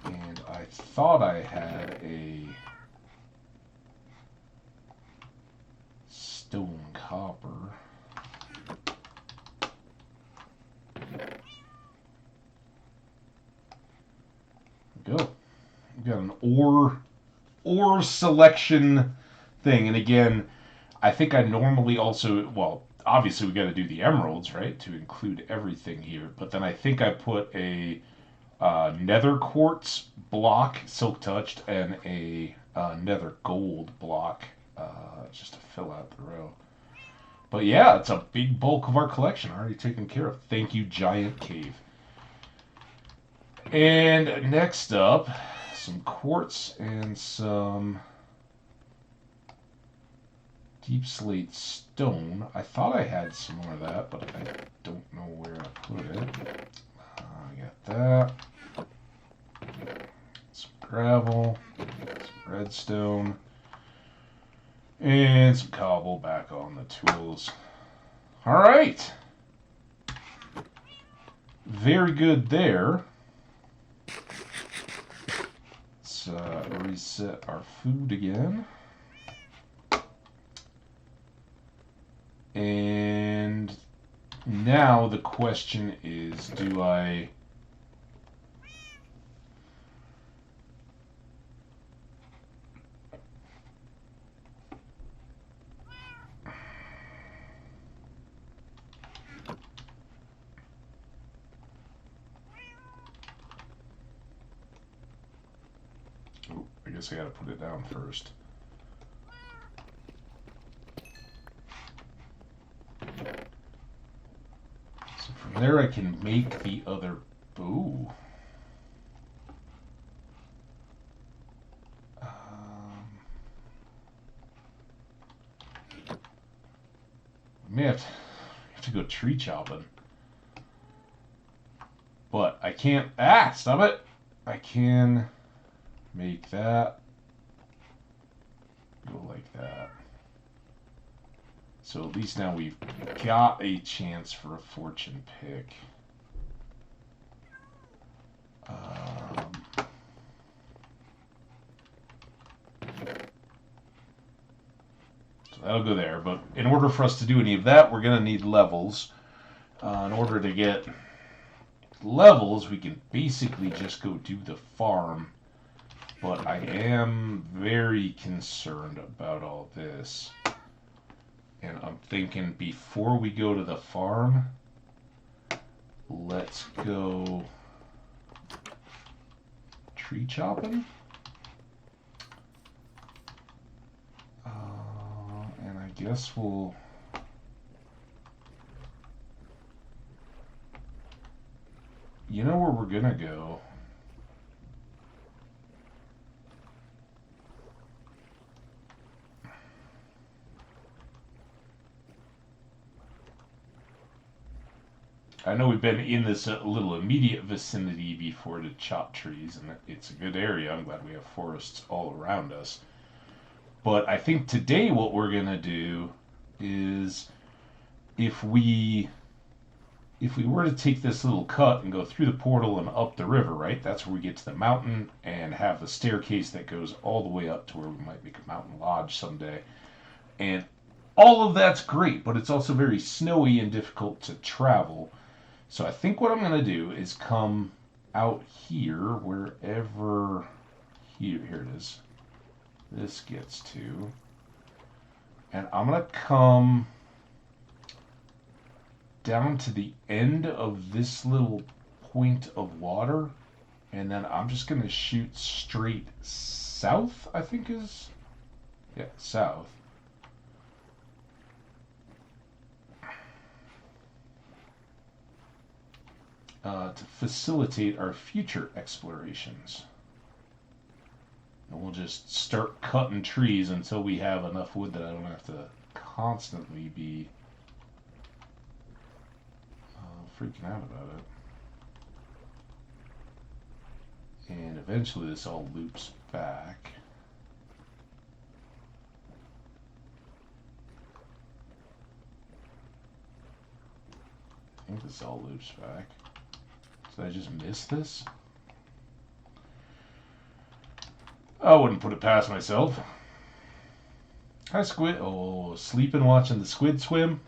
and I thought I had a stone copper. Go. We've got an ore selection thing, and again, I think I normally also, well, obviously we got to do the emeralds, right, to include everything here. But then I think I put a nether quartz block, silk touched, and a nether gold block just to fill out the row. But yeah, it's a big bulk of our collection already taken care of. Thank you, Giant Cave. And next up, some quartz and some Deep slate stone. I thought I had some more of that, but I don't know where I put it. I got that. Some gravel. Some redstone. And some cobble back on the tools. Alright. Very good there. Let's reset our food again. And now the question is, do I... Oh, I guess I gotta put it down first. So from there I can make the other... Ooh. I may have to go tree chopping. But I can't... Ah! Stop it! I can make that go like that. So at least now we've got a chance for a fortune pick. So that'll go there. But in order for us to do any of that, we're going to need levels. In order to get levels, we can basically just go do the farm. But I am very concerned about all this. And I'm thinking before we go to the farm, let's go tree chopping. And I guess we'll... You know where we're gonna go? I know we've been in this little immediate vicinity before to chop trees, and it's a good area. I'm glad we have forests all around us. But I think today what we're gonna do is if we were to take this little cut and go through the portal and up the river, right? That's where we get to the mountain and have the staircase that goes all the way up to where we might make a mountain lodge someday. And all of that's great, but it's also very snowy and difficult to travel. So I think what I'm going to do is come out here, wherever, here it is, this gets to. And I'm going to come down to the end of this little point of water, and then I'm just going to shoot straight south, I think is, yeah, south. To facilitate our future explorations. And we'll just start cutting trees until we have enough wood that I don't have to constantly be freaking out about it. And eventually this all loops back. I think this all loops back. Did I just miss this? I wouldn't put it past myself. Hi, squid. Oh, sleeping watching the squid swim.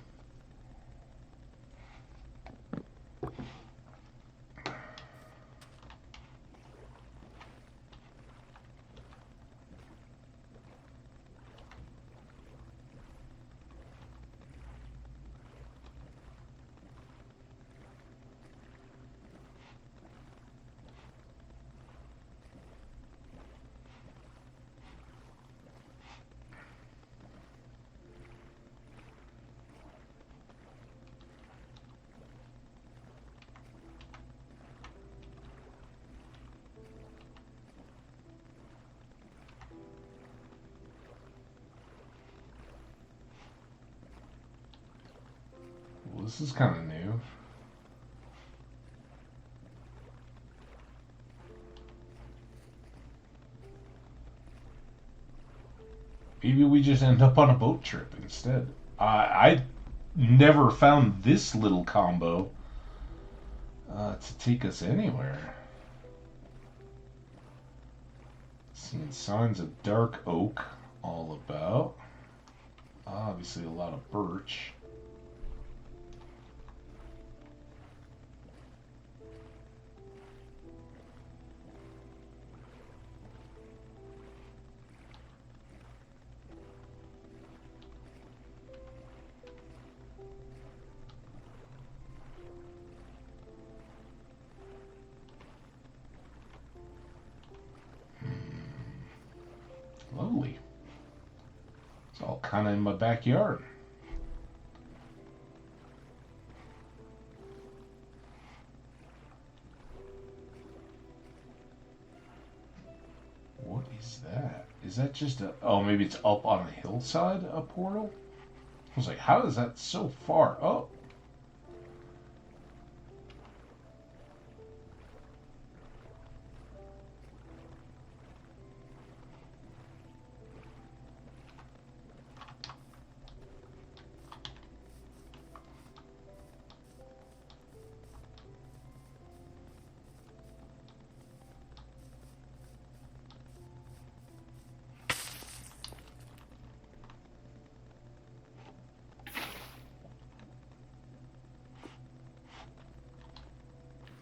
this is kind of new. Maybe we just end up on a boat trip instead. I never found this little combo to take us anywhere. Seeing signs of dark oak all about. Obviously a lot of birch. Lovely. It's all kind of in my backyard. What is that? Is that just a... Oh, maybe it's up on a hillside, a portal? I was like, how is that so far up?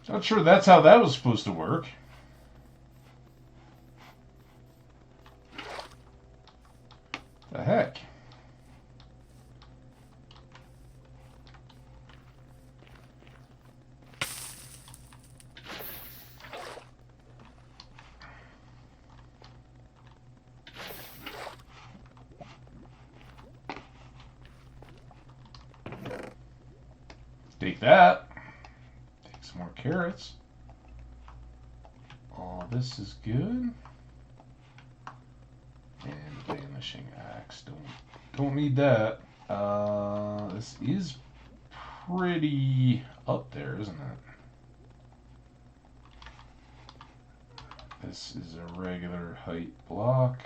Not sure that's how that was supposed to work. The heck? Take that. Take some more carrots. All this is good. And vanishing axe. Don't need that. This is pretty up there, isn't it? This is a regular height block.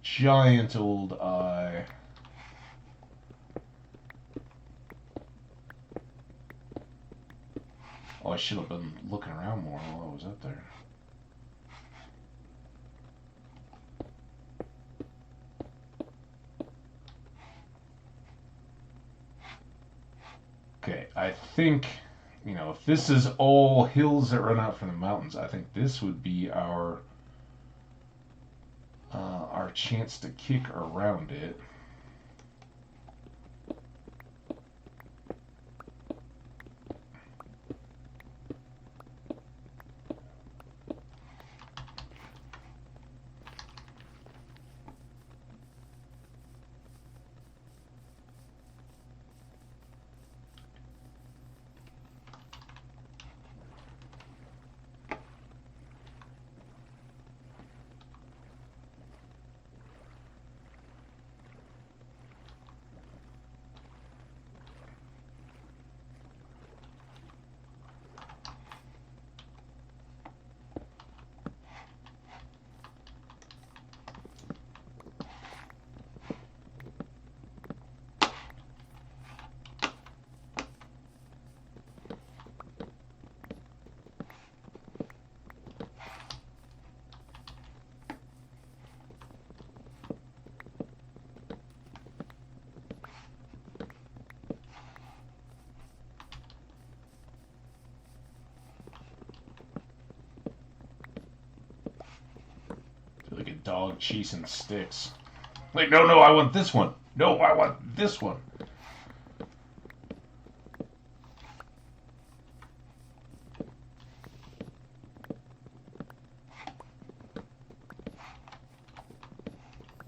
Giant old eye. Oh, I should have been looking around more while I was up there. Okay, I think, you know, if this is all hills that run out from the mountains, I think this would be our chance to kick around it. Like a dog chasing sticks. Like, no, I want this one. No, I want this one.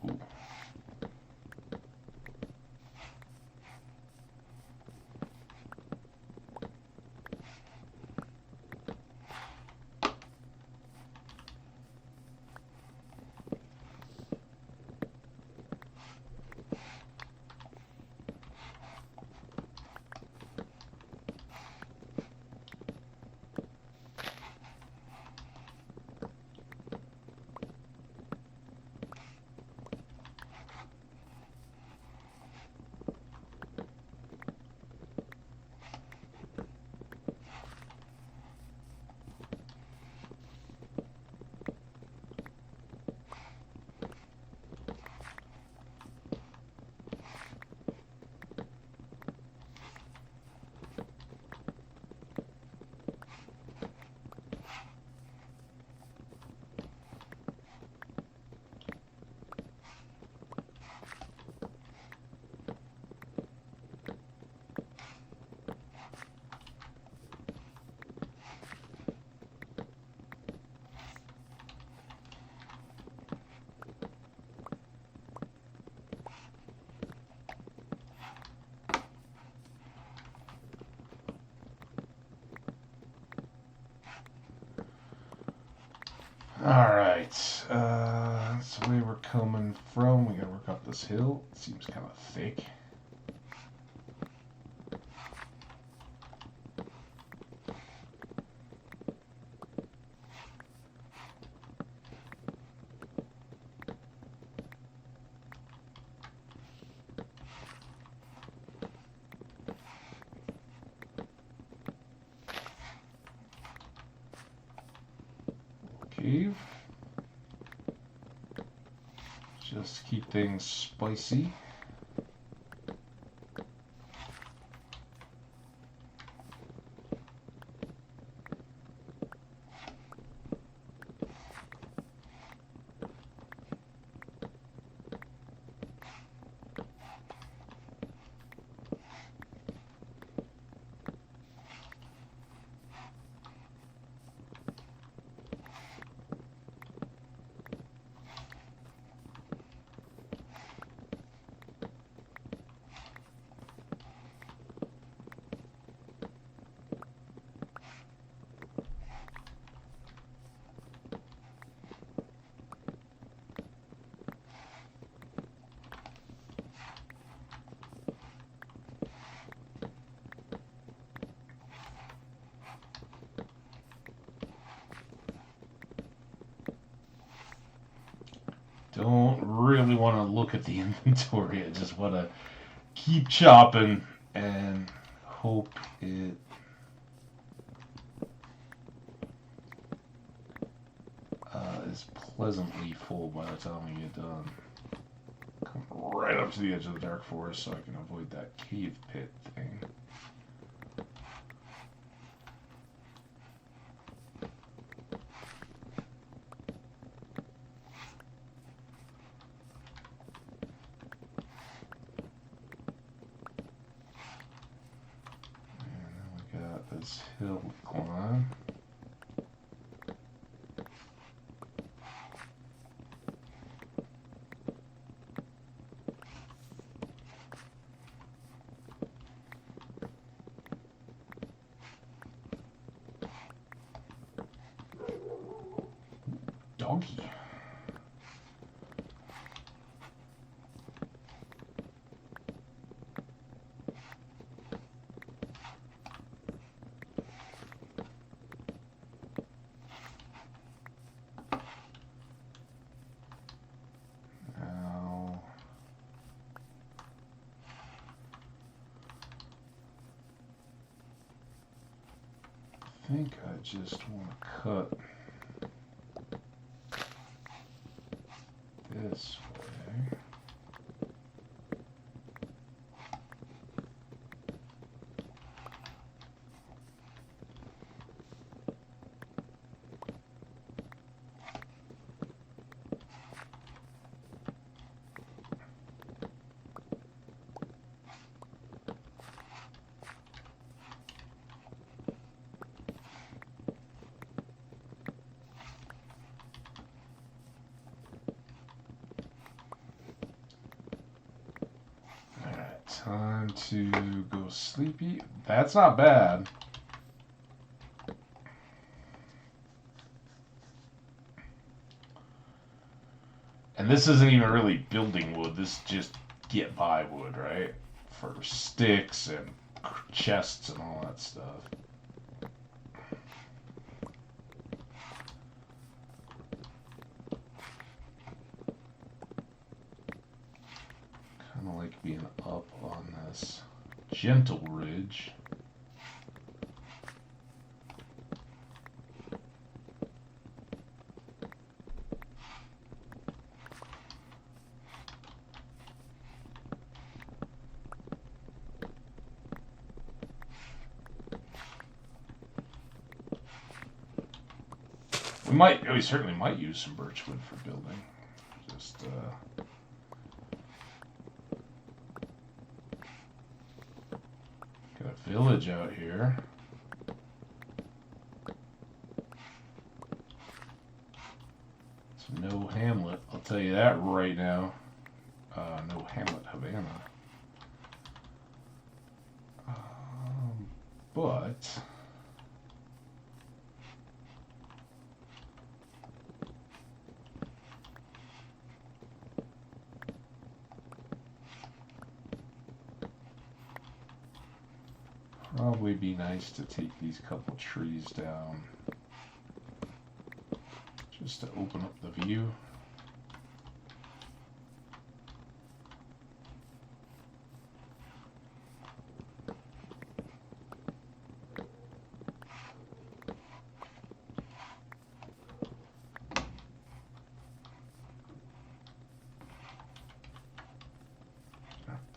Ooh. Alright, that's the way we're coming from. We gotta work up this hill. It seems kind of thick. Cave. Just keep things spicy. Don't really want to look at the inventory. I just want to keep chopping and hope it is pleasantly full by the time we get done. Come right up to the edge of the dark forest so I can avoid that cave pit thing. This hill climb. Doggy. I think I just want to cut this way. Time to go sleepy. That's not bad. And this isn't even really building wood. This is just get by wood, right? For sticks and chests and all that stuff. Kind of like being up on this gentle ridge. We certainly might use some birchwood for building. Just got a village out here. It's no hamlet, I'll tell you that right now. No hamlet, Havana. But Probably be nice to take these couple trees down just to open up the view.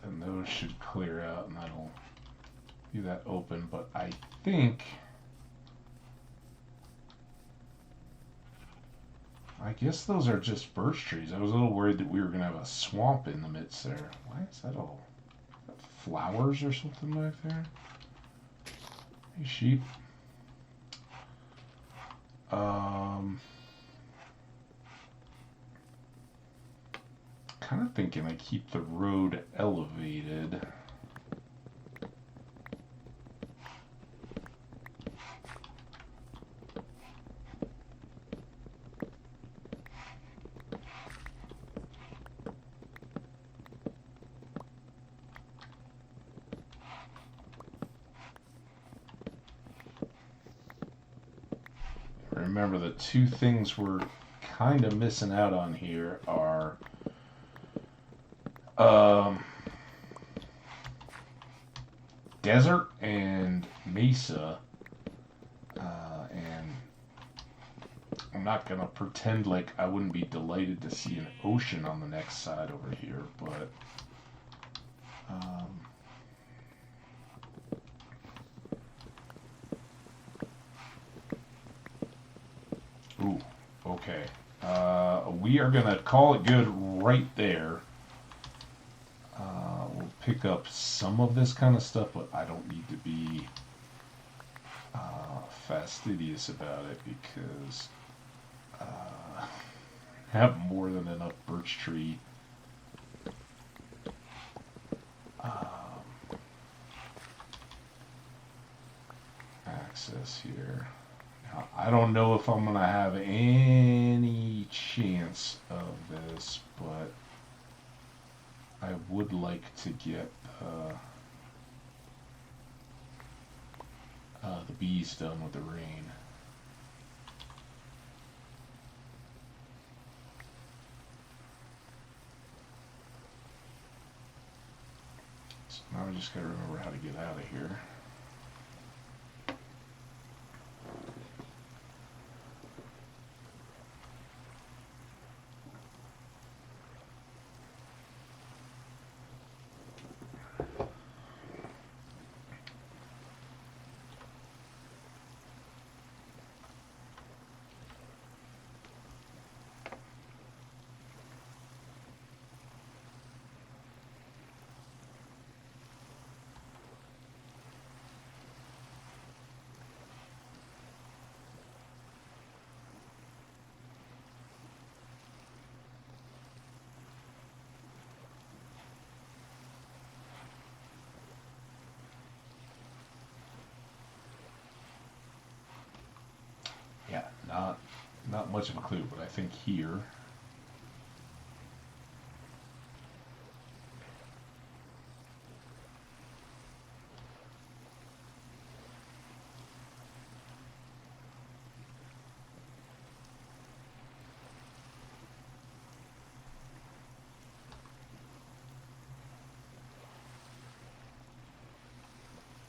Then those should clear out and that'll be that open, but I think I guess those are just birch trees. I was a little worried that we were gonna have a swamp in the midst there. Why is that all? Is that flowers or something back there? Hey sheep. Kind of thinking I keep the road elevated. Remember, the two things we're kind of missing out on here are desert and mesa, and I'm not gonna pretend like I wouldn't be delighted to see an ocean on the next side over here, but ooh, okay. We are gonna call it good right there. We'll pick up some of this kind of stuff, but I don't need to be fastidious about it because I have more than enough birch tree access here. Now, I don't know if I'm going to have any chance of this, but I would like to get the bees done with the rain. So now we just got to remember how to get out of here. Yeah, not much of a clue, but I think here.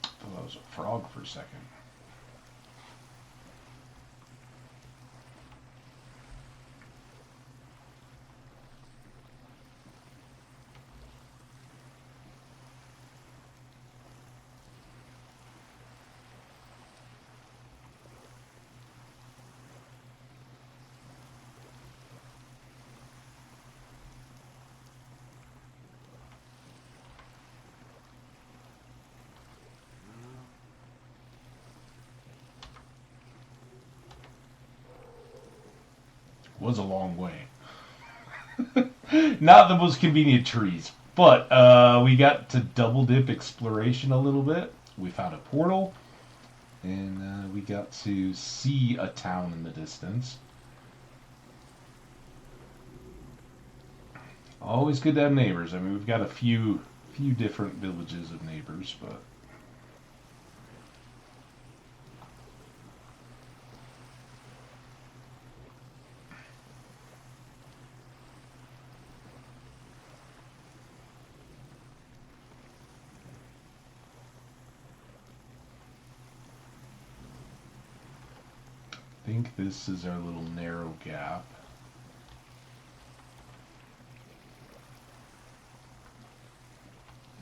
I thought that was a frog for a second. Was a long way. Not the most convenient trees, but we got to double dip exploration a little bit. We found a portal, and we got to see a town in the distance. Always good to have neighbors. I mean, we've got a few different villages of neighbors, but think this is our little narrow gap.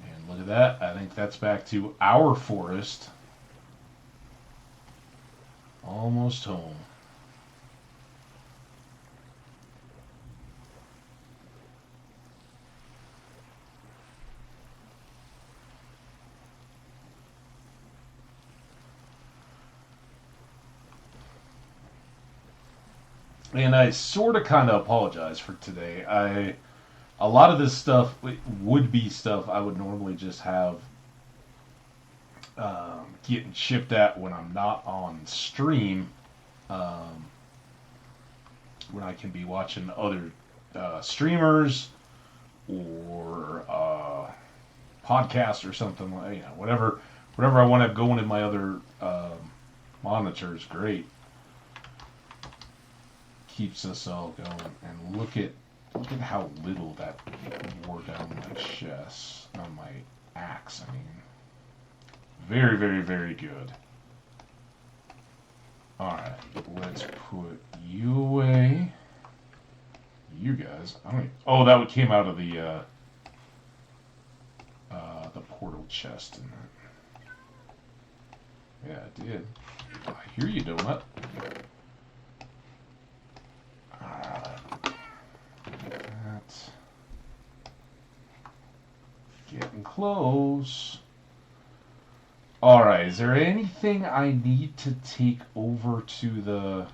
And look at that. I think that's back to our forest. Almost home. And I sort of kind of apologize for today. A lot of this stuff would be stuff I would normally just have getting shipped at when I'm not on stream, when I can be watching other streamers or podcasts or something like, whatever I want to have going in my other monitors. Great. Keeps us all going. And look at how little that wore down my chest on my axe. I mean, very, very, very good. Alright, let's put you away. You guys, oh, that came out of the portal chest, didn't it? Yeah, it did. I hear you, Donut. That's getting close. Alright, is there anything I need to take over to the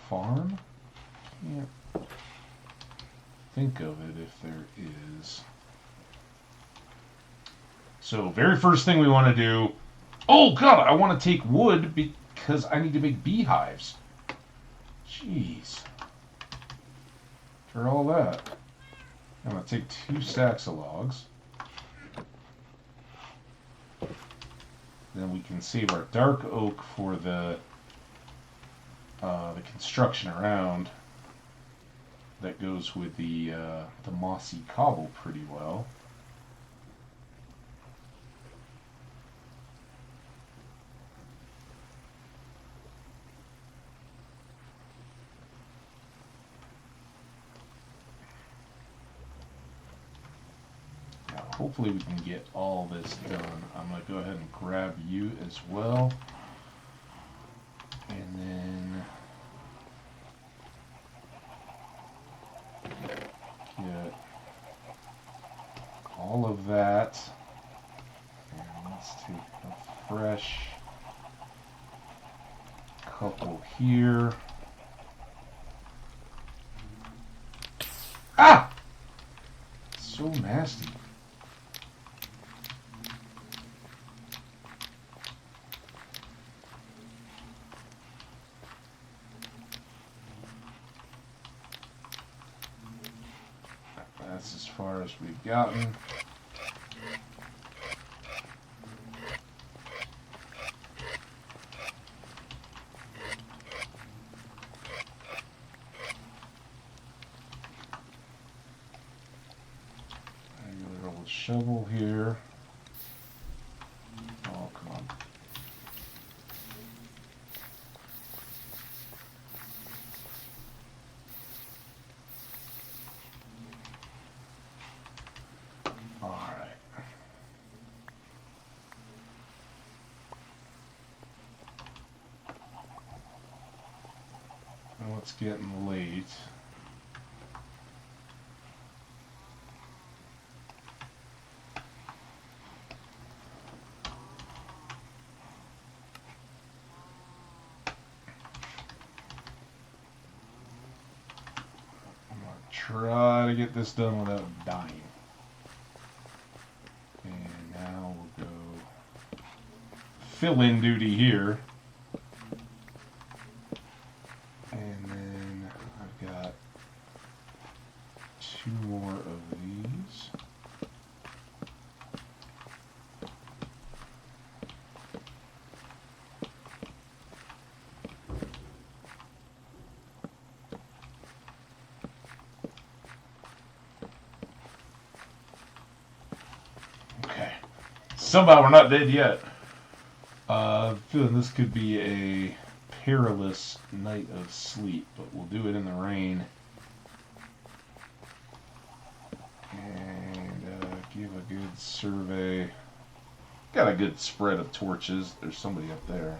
farm? Can't think of it if there is. So, very first thing we want to do... Oh, God, I want to take wood because I need to make beehives. Jeez. For all that. I'm going to take 2 stacks of logs. Then we can save our dark oak for the construction around. That goes with the mossy cobble pretty well. Hopefully we can get all this done. I'm going to go ahead and grab you as well. And then get all of that. And let's take a fresh couple here. Ah! So nasty. That's as far as we've gotten. Regular old shovel here. Oh, come on. Well, it's getting late. I'm going to try to get this done without dying. And now we'll go fill-in duty here. And then I've got 2 more of these. Okay. Somehow we're not dead yet. I'm feeling this could be a perilous night of sleep, but we'll do it in the rain. And give a good survey. Got a good spread of torches. There's somebody up there.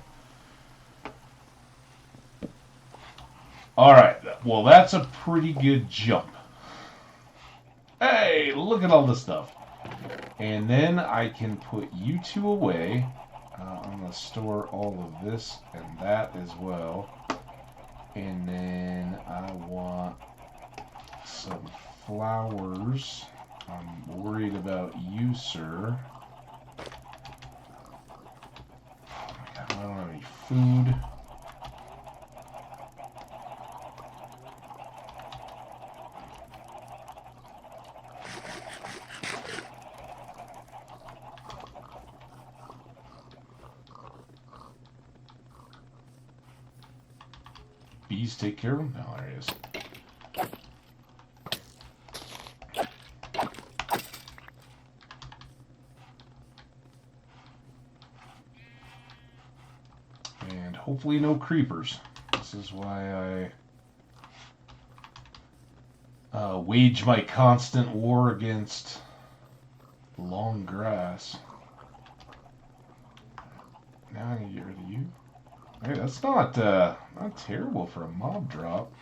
Alright, well that's a pretty good jump. Hey, look at all this stuff. And then I can put you two away. I'm going to store all of this and that as well. And then I want some flowers. I'm worried about you, sir. Oh my God, I don't have any food. Bees take care of him? No, there he is. And hopefully no creepers. This is why I wage my constant war against long grass. Now I need to get rid of you. Hey, that's not terrible for a mob drop.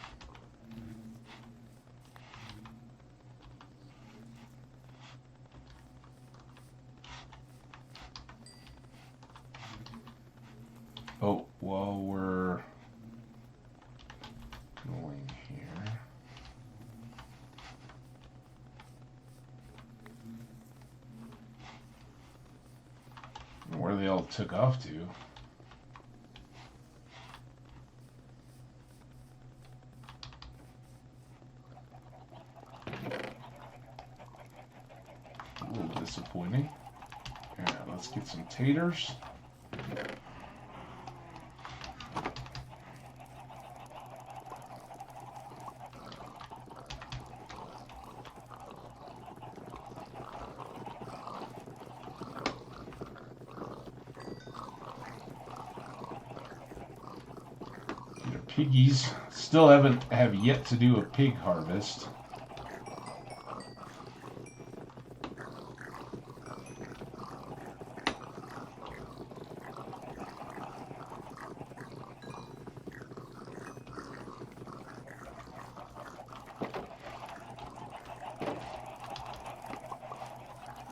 Oh, while we're going here, where they all took off to. A little disappointing. Yeah, let's get some taters. Piggies still have yet to do a pig harvest.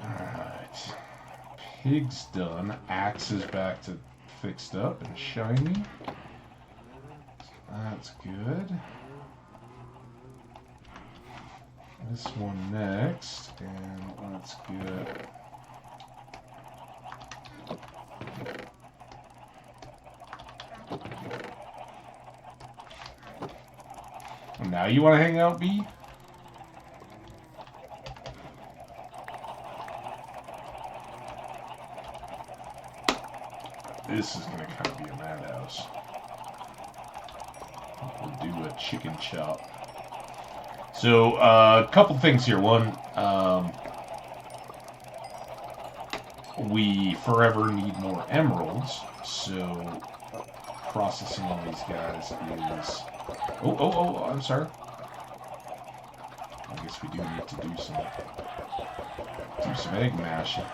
Alright. Pig's done. Axe is back to fixed up and shiny. That's good. This one next, and let's get now you want to hang out, Bee? This is going to kind of be a madhouse. We'll do a chicken chop. So, a couple things here. One, we forever need more emeralds, so processing all these guys is... Oh, I'm sorry. I guess we do need to do some egg mashing.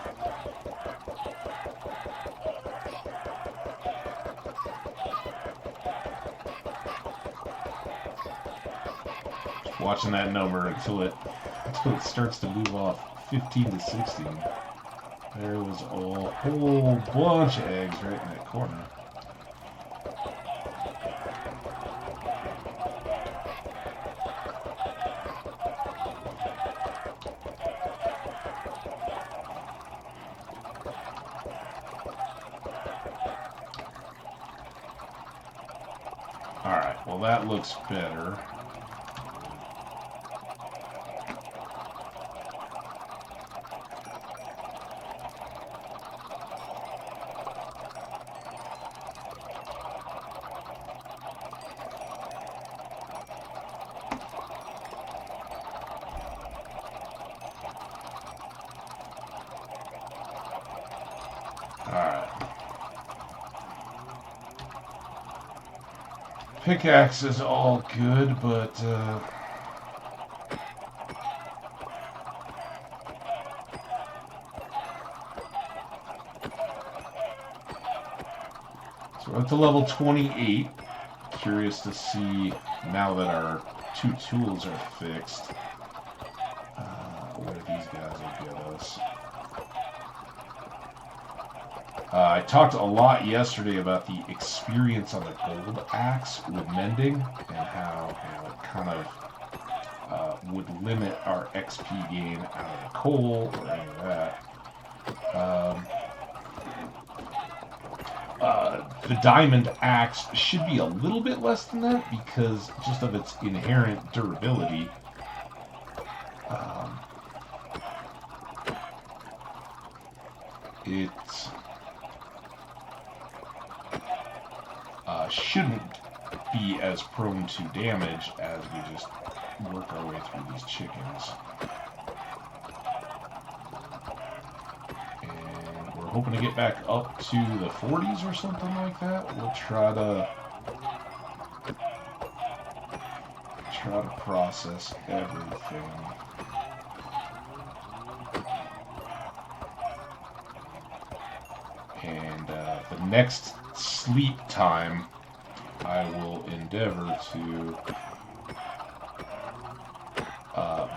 Watching that number until it starts to move off 15 to 16. There was a whole bunch of eggs right in that corner. Alright, well that looks better. Pickaxe is all good, but so we're up to level 28. Curious to see now that our 2 tools are fixed. What these guys will get us. I talked a lot yesterday about the experience on the gold axe with mending and how it kind of would limit our XP gain out of the coal or any of that. The diamond axe should be a little bit less than that because just of its inherent durability. It shouldn't be as prone to damage as we just work our way through these chickens. And we're hoping to get back up to the 40s or something like that. We'll try to process everything. And the next sleep time, I will endeavor to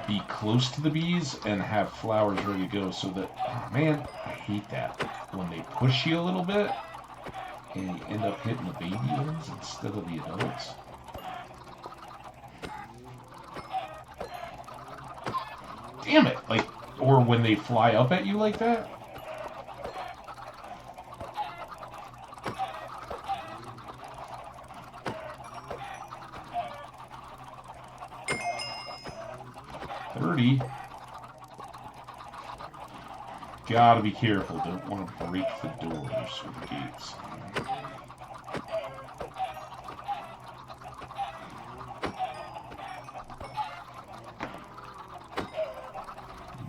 be close to the bees and have flowers ready to go so that, oh man, I hate that. When they push you a little bit and you end up hitting the baby ones instead of the adults. Damn it! Like, or when they fly up at you like that. Gotta be careful, don't want to break the doors or the gates.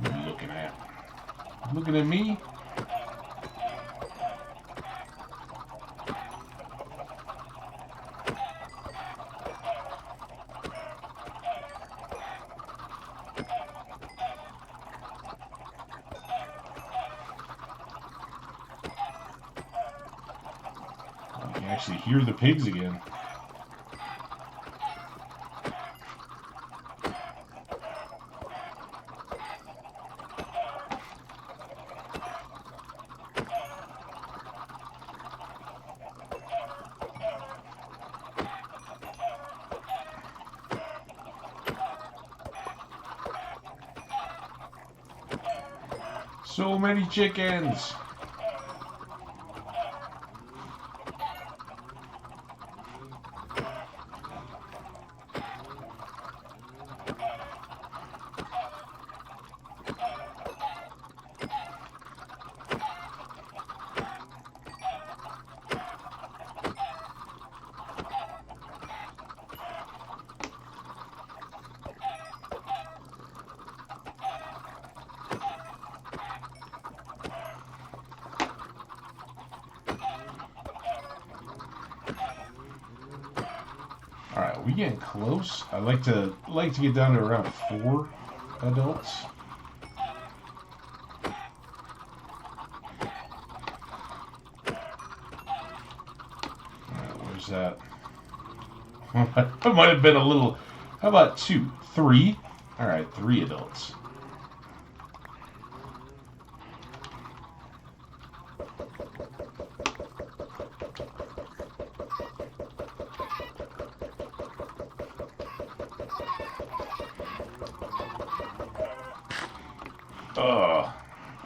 What are you looking at? Looking at me? Actually hear the pigs again. So many chickens. Alright, we getting close. I like to get down to around 4 adults. Alright, where's that? I might have been a little. How about 2? 3? Alright, 3 adults.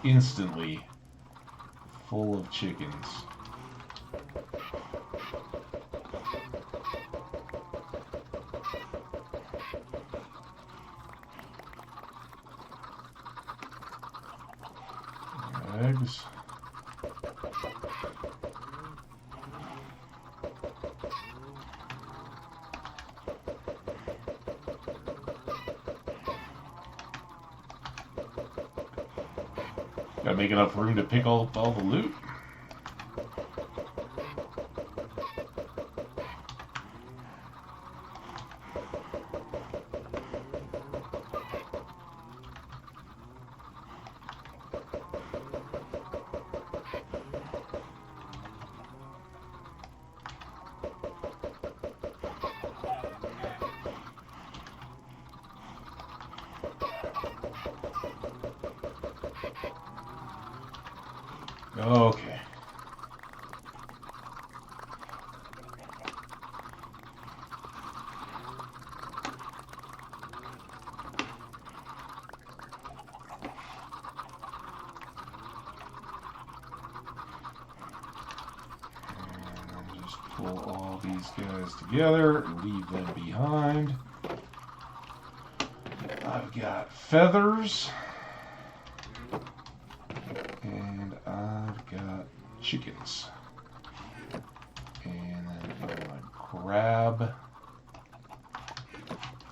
Instantly full of chickens. Eggs. Gotta make enough room to pick all the loot. Okay. And just pull all these guys together and leave them behind. I've got feathers. And I've got chickens. And then I'm going to grab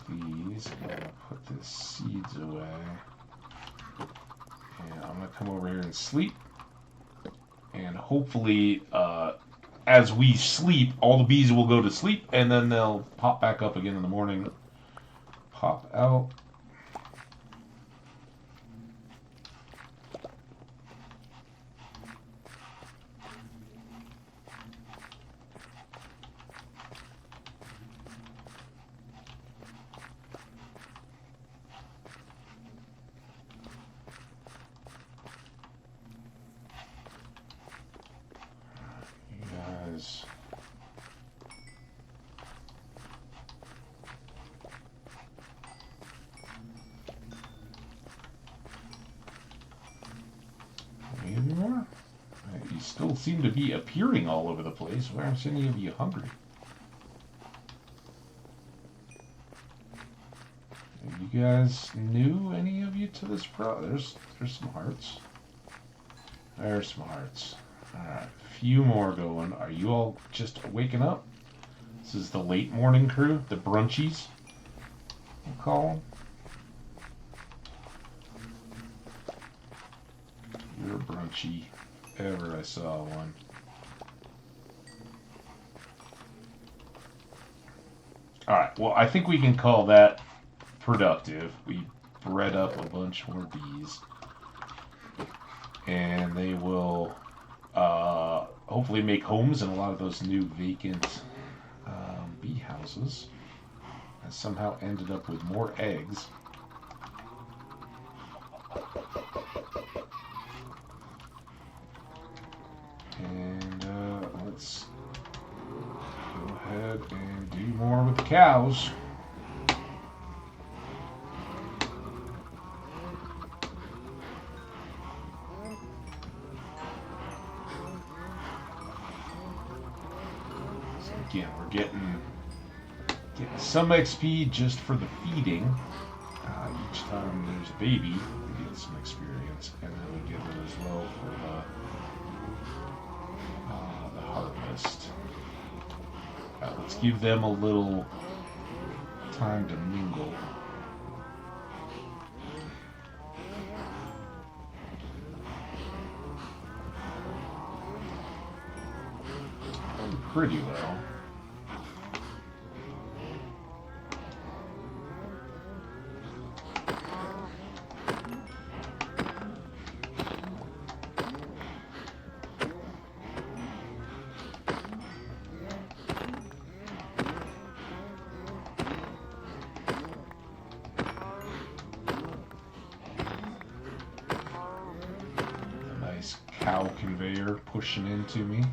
these. I'm going to put the seeds away. And I'm going to come over here and sleep. And hopefully, as we sleep, all the bees will go to sleep. And then they'll pop back up again in the morning. Pop out. Any more? You still seem to be appearing all over the place. Why aren't any of you hungry? Are you guys new, any of you, to this there's some hearts. There's some hearts. Alright, a few more going. Are you all just waking up? This is the late morning crew, the brunchies, we'll call them. You're brunchy, if ever I saw one. Alright, well, I think we can call that productive. We bred up a bunch more bees. And they will hopefully make homes in a lot of those new vacant bee houses. I somehow ended up with more eggs. And let's go ahead and do more with the cows. So again, we're getting some XP just for the feeding. Each time there's a baby, we get some experience, and then we get it as well for the harvest. Let's give them a little time to mingle. Pretty well. Cow conveyor pushing into me.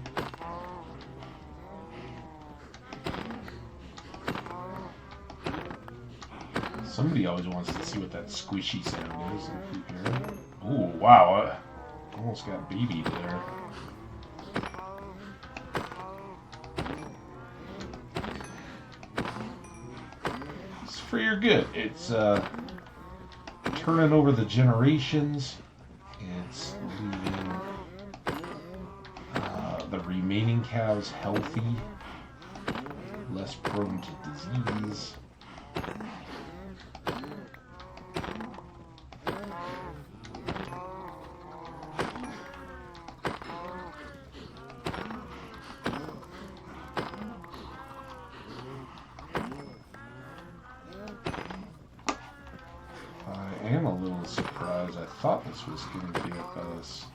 Somebody always wants to see what that squishy sound is. I keep hearing it. Ooh, wow! I almost got babied there. It's for your good. It's turning over the generations. It's leaving the remaining cows healthy, less prone to disease. I am a little surprised. I thought this was going to give us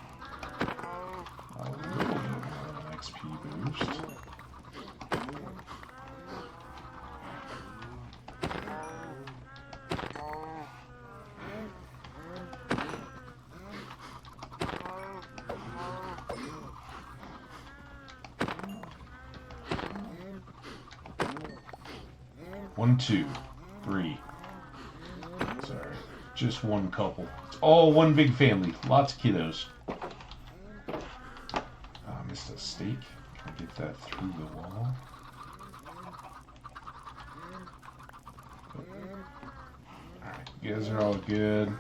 a little bit more of an XP boost. 1, 2, 3. Sorry, just one couple. It's all one big family. Lots of kiddos. Missed a stake. Try to get that through the wall. Alright, you guys are all good.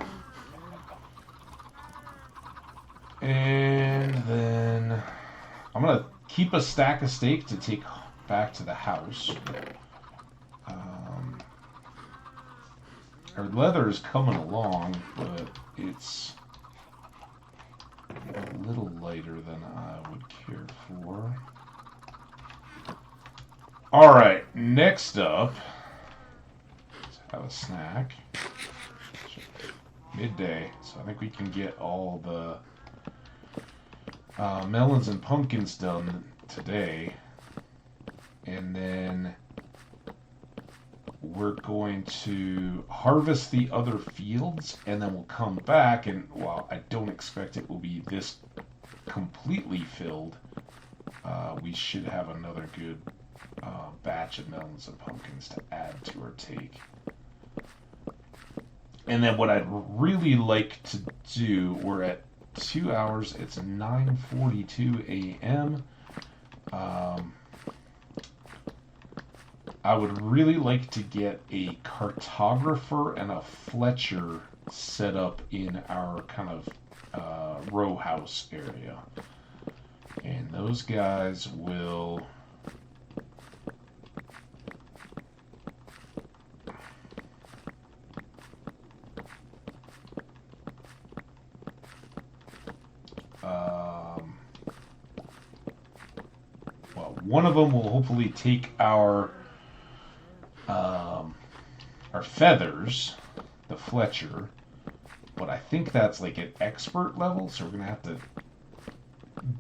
And then I'm going to keep a stack of steak to take back to the house. Our leather is coming along, but it's a little lighter than I would care for. Alright, next up, let's have a snack. Midday, so I think we can get all the melons and pumpkins done today. And then we're going to harvest the other fields, and then we'll come back, and while I don't expect it will be this completely filled, we should have another good batch of melons and pumpkins to add to our take. And then what I'd really like to do, we're at 2 hours, it's 9:42 a.m. I would really like to get a cartographer and a Fletcher set up in our kind of row house area. And those guys will one of them will hopefully take our feathers, the Fletcher, but I think that's like an expert level, so we're gonna have to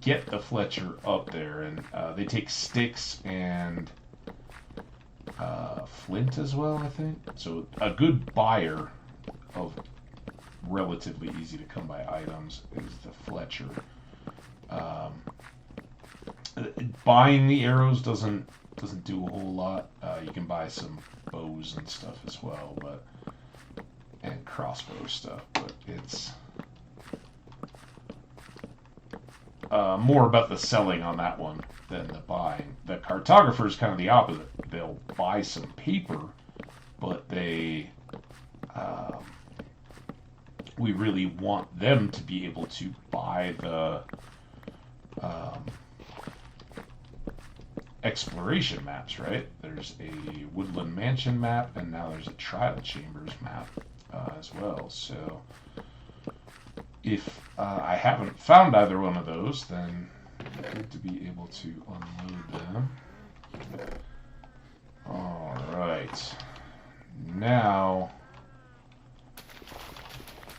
get the Fletcher up there, and they take sticks and flint as well, I think. So a good buyer of relatively easy to come by items is the Fletcher. Buying the arrows doesn't do a whole lot. You can buy some bows and stuff as well, and crossbow stuff, but it's more about the selling on that one than the buying. The cartographer is kind of the opposite. They'll buy some paper, but we really want them to be able to buy the exploration maps, right? There's a Woodland Mansion map, and now there's a Trial Chambers map as well. So if I haven't found either one of those, then it's good to be able to unload them. Alright. Now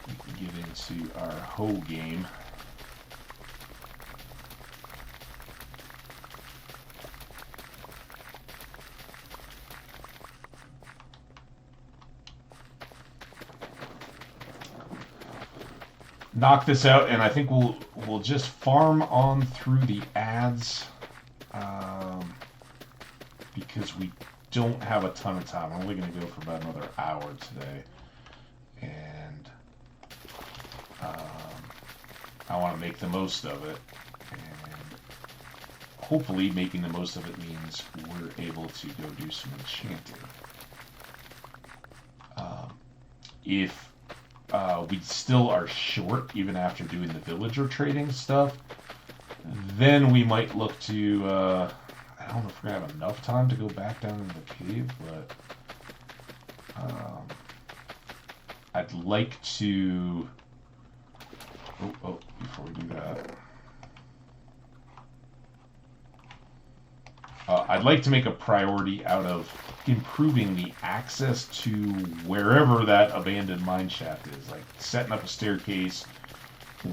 we can get into our hoe game. Knock this out, and I think we'll just farm on through the ads because we don't have a ton of time. We're only going to go for about another hour today, and I want to make the most of it, and hopefully making the most of it means we're able to go do some enchanting. If we still are short even after doing the villager trading stuff, then we might look to I don't know if we're gonna have enough time to go back down in the cave, but I'd like to before we do that, I'd like to make a priority out of improving the access to wherever that abandoned mine shaft is, like setting up a staircase,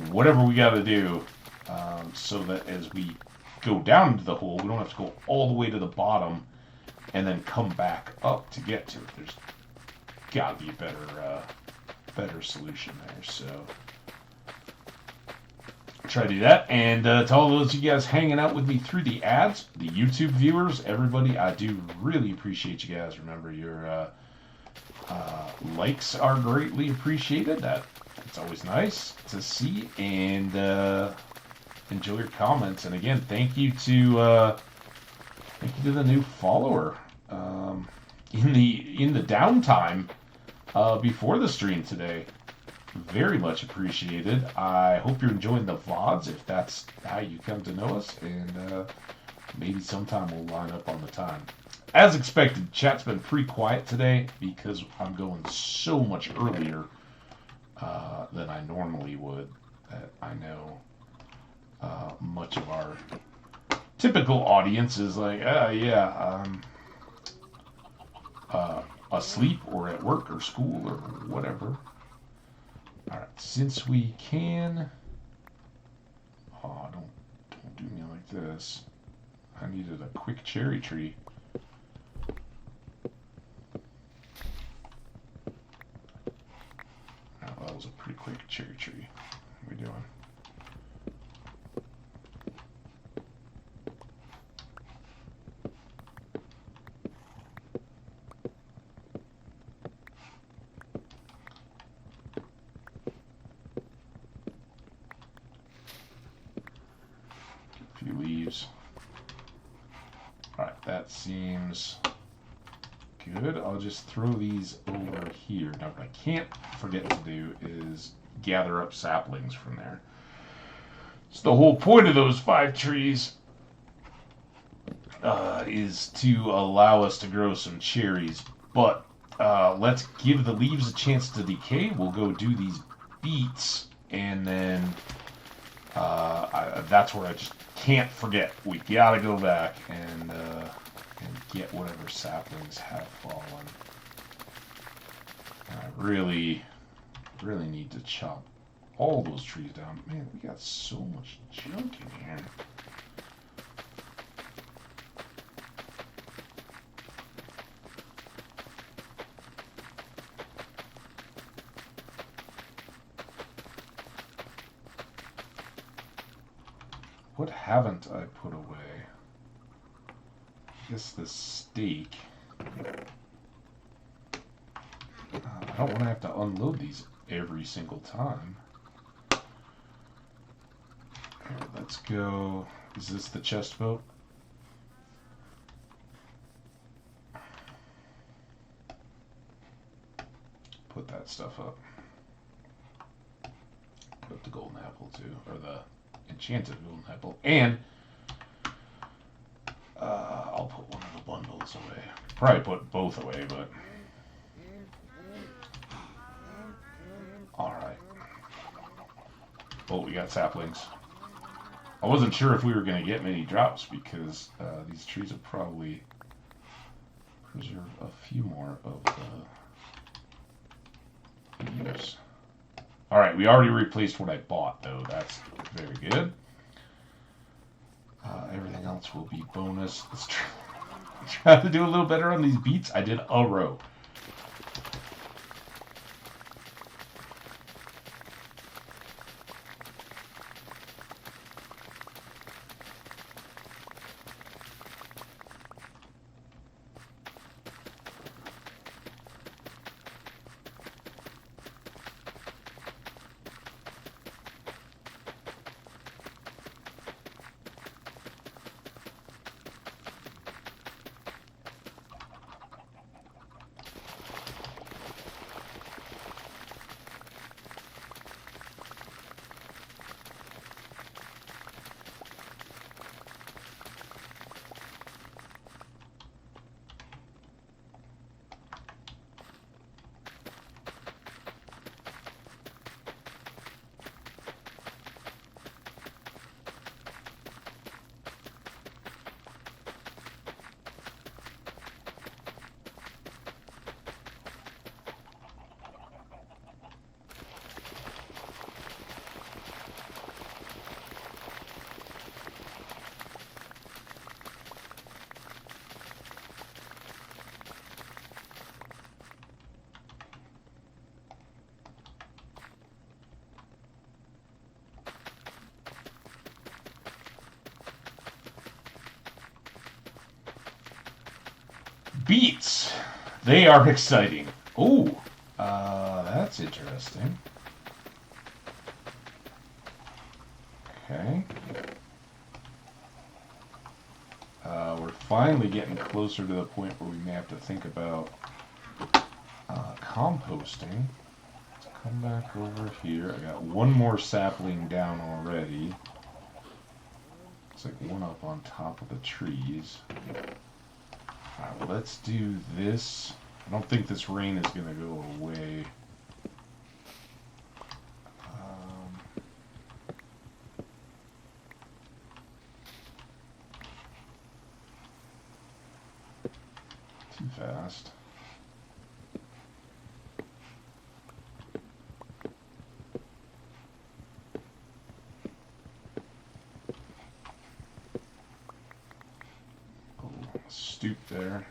whatever we got to do, so that as we go down into the hole, we don't have to go all the way to the bottom and then come back up to get to it. There's got to be a better solution there. So try to do that. And to all those of you guys hanging out with me through the ads, the YouTube viewers, everybody, I do really appreciate you guys. Remember, your likes are greatly appreciated. It's always nice to see. And enjoy your comments. And again, thank you to the new follower in the downtime before the stream today. Very much appreciated. I hope you're enjoying the VODs if that's how you come to know us, and maybe sometime we'll line up on the time. As expected, chat's been pretty quiet today because I'm going so much earlier than I normally would. That I know much of our typical audience is like, asleep or at work or school or whatever. Alright, since we can... Oh, don't do me like this. I needed a quick cherry tree. Oh, that was a pretty quick cherry tree. What are we doing? Few leaves. Alright, that seems good. I'll just throw these over here. Now, what I can't forget to do is gather up saplings from there. So the whole point of those 5 trees is to allow us to grow some cherries. But let's give the leaves a chance to decay. We'll go do these beets, and then that's where I just can't forget. We gotta go back and get whatever saplings have fallen. I really need to chop all those trees down. Man, we got so much junk in here. What haven't I put away? I guess the steak. I don't want to have to unload these every single time. Here, let's go. Is this the chest boat? Put that stuff up. Put the golden apple too, or the enchanted golden apple, and I'll put one of the bundles away. Probably put both away, but alright. Oh, we got saplings. I wasn't sure if we were going to get many drops because these trees will probably preserve a few more of the leaves. Alright, we already replaced what I bought, though. That's very good. Everything else will be bonus. Let's try to do a little better on these beets. I did a row. beets. They are exciting. Oh, that's interesting. Okay. We're finally getting closer to the point where we may have to think about composting. Let's come back over here. I got one more sapling down already. Looks like one up on top of the trees. Alright, well, let's do this. I don't think this rain is going to go away. Too fast. Oh, stoop there.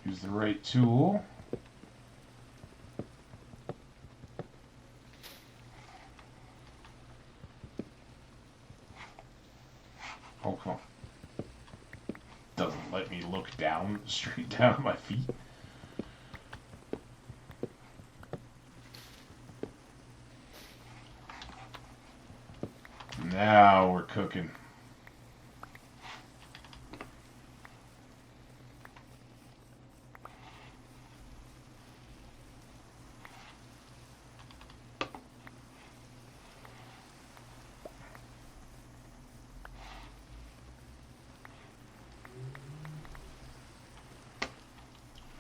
Use the right tool. Oh, come on. Doesn't let me look down, straight down at my feet. Now we're cooking.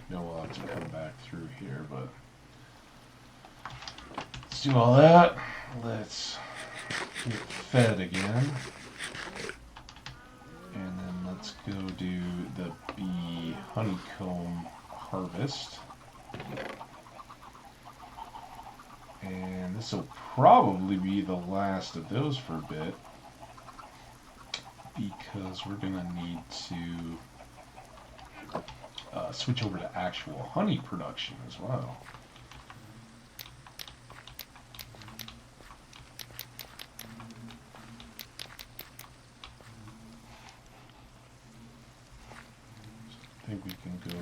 We'll have to come back through here, but let's do all that. Let's get fed again. And then let's go do the bee honeycomb harvest. And this will probably be the last of those for a bit, because we're going to need to switch over to actual honey production as well. I think we can go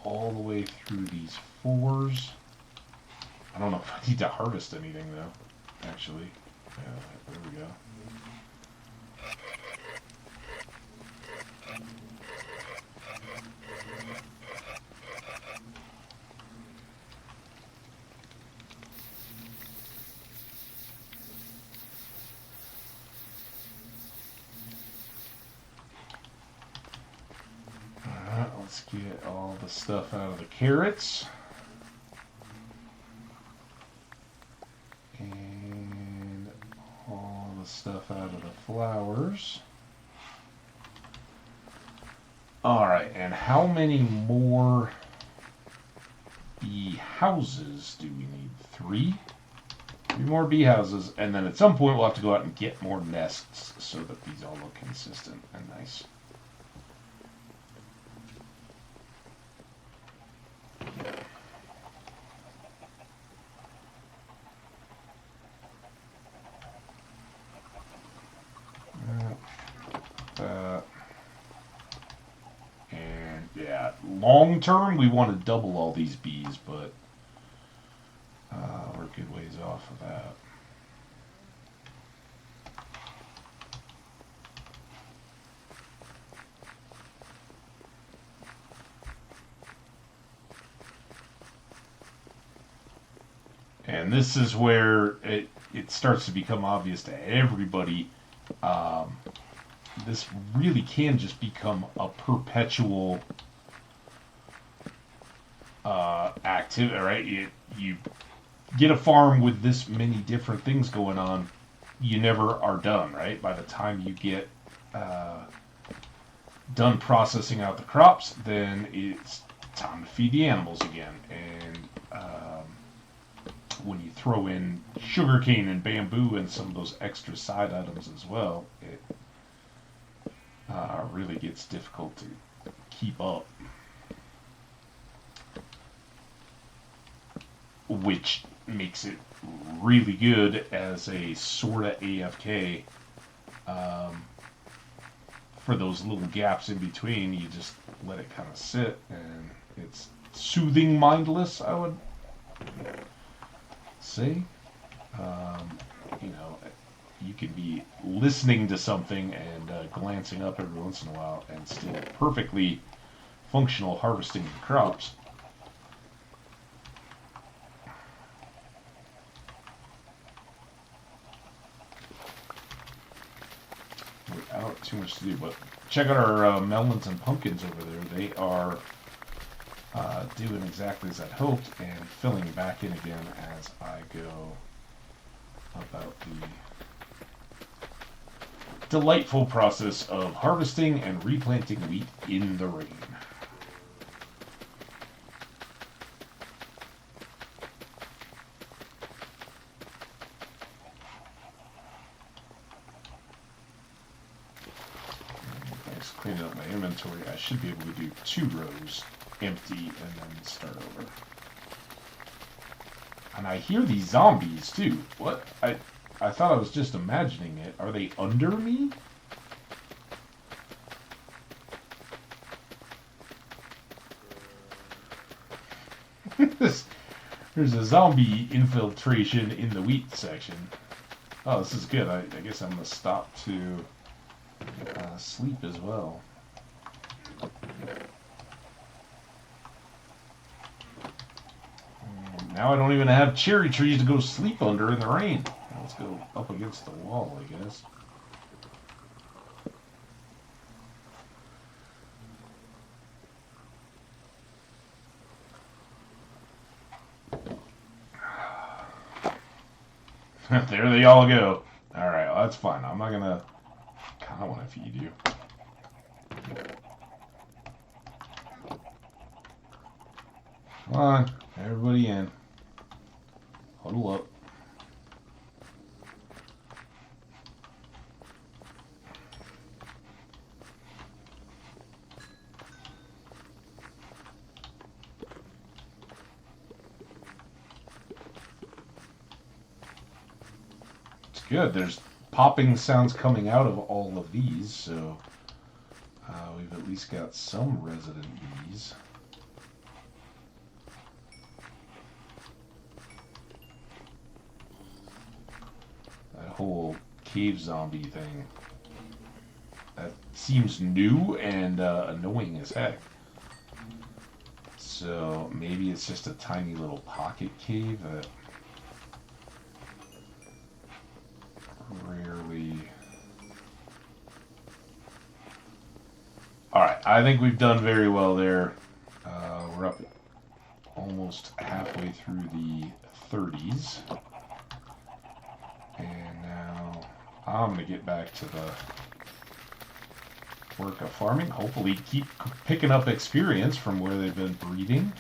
all the way through these 4s. I don't know if I need to harvest anything though, actually. Yeah, there we go. Let's get all the stuff out of the carrots. And all the stuff out of the flowers. Alright, and how many more bee houses do we need? 3? 3 more bee houses, and then at some point we'll have to go out and get more nests so that these all look consistent and nice. And yeah, long term we want to double all these bees, but we're a good ways off of that. And this is where it starts to become obvious to everybody. This really can just become a perpetual activity, right? You get a farm with this many different things going on, you never are done, right? By the time you get done processing out the crops, then it's time to feed the animals again. And when you throw in sugarcane and bamboo and some of those extra side items as well, it really gets difficult to keep up. Which makes it really good as a sort of AFK. For those little gaps in between, you just let it kind of sit, and it's soothing mindless, I would say. You know, you can be listening to something and glancing up every once in a while and still perfectly functional harvesting your crops. Without too much to do, but check out our melons and pumpkins over there. They are doing exactly as I'd hoped and filling back in again as I go about the delightful process of harvesting and replanting wheat in the rain. Nice, cleaning up my inventory. I should be able to do 2 rows empty and then start over. And I hear these zombies too. What? I thought I was just imagining it. Are they under me? There's a zombie infiltration in the wheat section. Oh, this is good. I guess I'm going to stop to sleep as well. Now I don't even have cherry trees to go sleep under in the rain. Let's go up against the wall, I guess. There they all go. Alright, well, that's fine. I'm not gonna... I want to feed you. Come on, everybody in. Huddle up. It's good. There's popping sounds coming out of all of these, so we've at least got some resident bees. That whole cave zombie thing, that seems new and annoying as heck. So maybe it's just a tiny little pocket cave that rarely... Alright, I think we've done very well there. We're up almost halfway through the 30s. And now I'm going to get back to the work of farming. Hopefully keep picking up experience from where they've been breeding.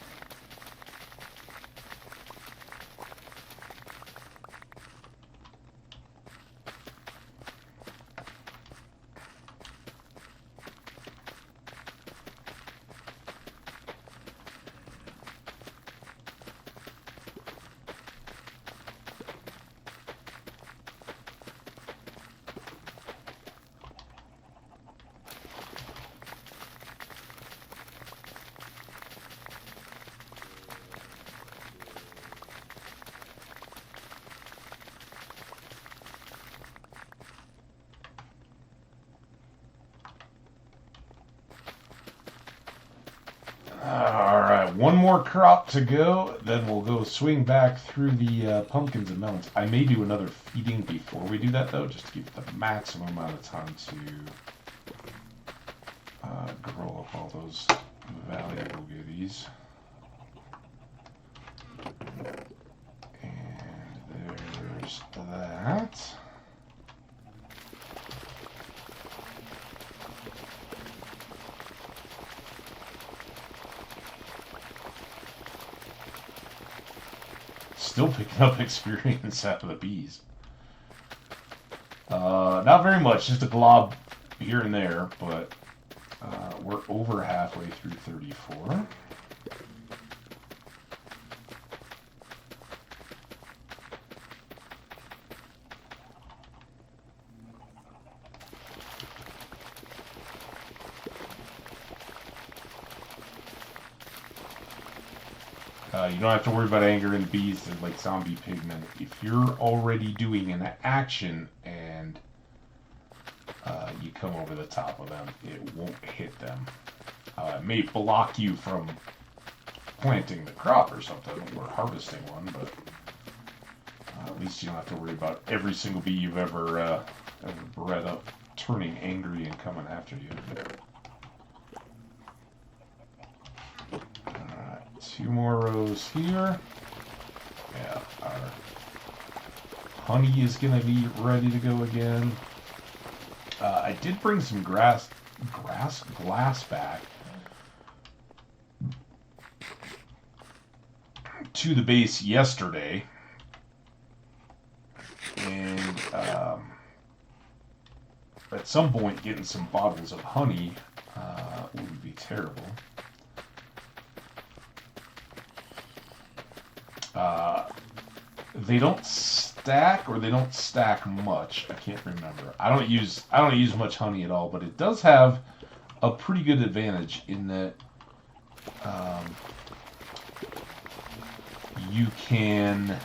Alright, one more crop to go, then we'll go swing back through the pumpkins and melons. I may do another feeding before we do that, though, just to give the maximum amount of time to grow up all those valuable goodies. And there's that. still picking up experience out of the bees. Not very much, just a glob here and there, but we're over halfway through 34. You don't have to worry about anger and bees and like zombie pigmen. If you're already doing an action and you come over the top of them, it won't hit them. It may block you from planting the crop or something, or harvesting one, but at least you don't have to worry about every single bee you've ever bred up turning angry and coming after you. Two more rows here. Yeah, our honey is going to be ready to go again. I did bring some glass back to the base yesterday. And at some point, getting some bottles of honey wouldn't be terrible. They don't stack, or they don't stack much. I can't remember. I don't use much honey at all, but it does have a pretty good advantage in that you can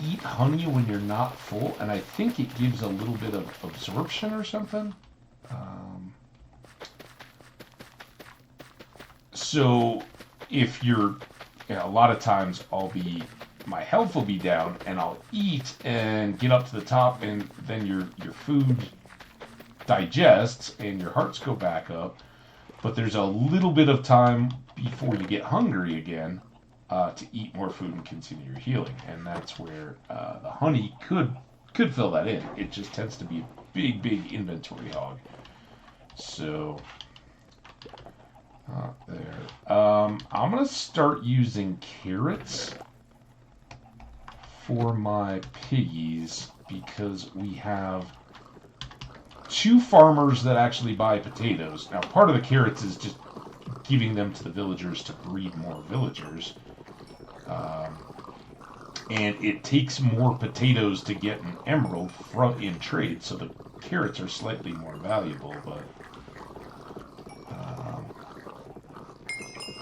eat honey when you're not full, and I think it gives a little bit of absorption or something. So if you're, a lot of times my health will be down, and I'll eat and get up to the top, and then your food digests and your hearts go back up. But there's a little bit of time before you get hungry again to eat more food and continue your healing, and that's where the honey could fill that in. It just tends to be a big inventory hog. So there. I'm gonna start using carrots for my piggies because we have 2 farmers that actually buy potatoes. Now, part of the carrots is just giving them to the villagers to breed more villagers. And it takes more potatoes to get an emerald in trade, so the carrots are slightly more valuable, but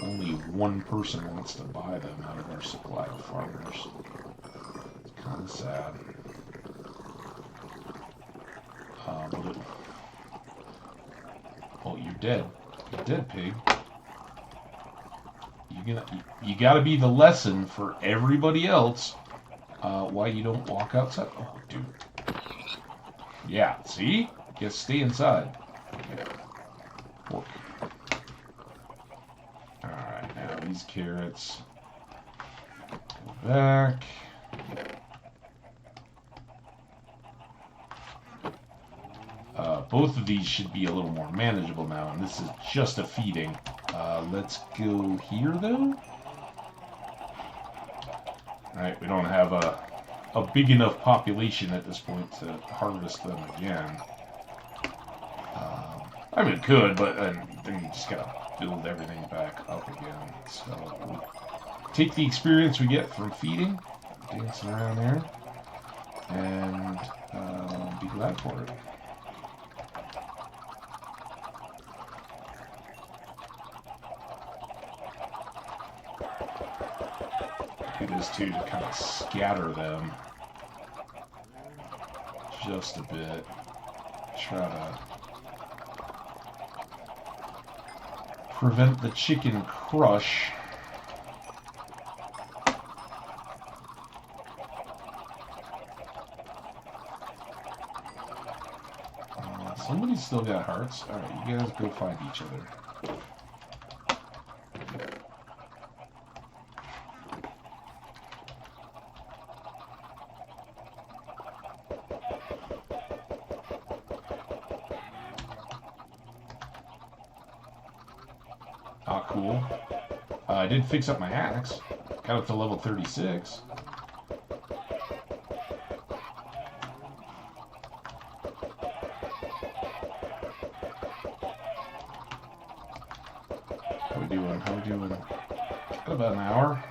only one person wants to buy them out of our supply of farmers. It's kind of sad. Oh, you're dead. You're dead, pig. You gotta be the lesson for everybody else why you don't walk outside. Oh, dude. Yeah, see? Just stay inside. Okay. Pork. Alright, now these carrots go back. Both of these should be a little more manageable now, and this is just a feeding. Let's go here, though. Alright, we don't have a big enough population at this point to harvest them again. I mean, it could, but then you just gotta build everything back up again. So, we'll take the experience we get from feeding, dancing around there, and be glad for it. Do this too to kind of scatter them just a bit. Try to prevent the chicken crush. Somebody's still got hearts. Alright, you guys go find each other. Ah, cool. I did fix up my axe. Got up to level 36. How we doing? How we doing? Got about an hour.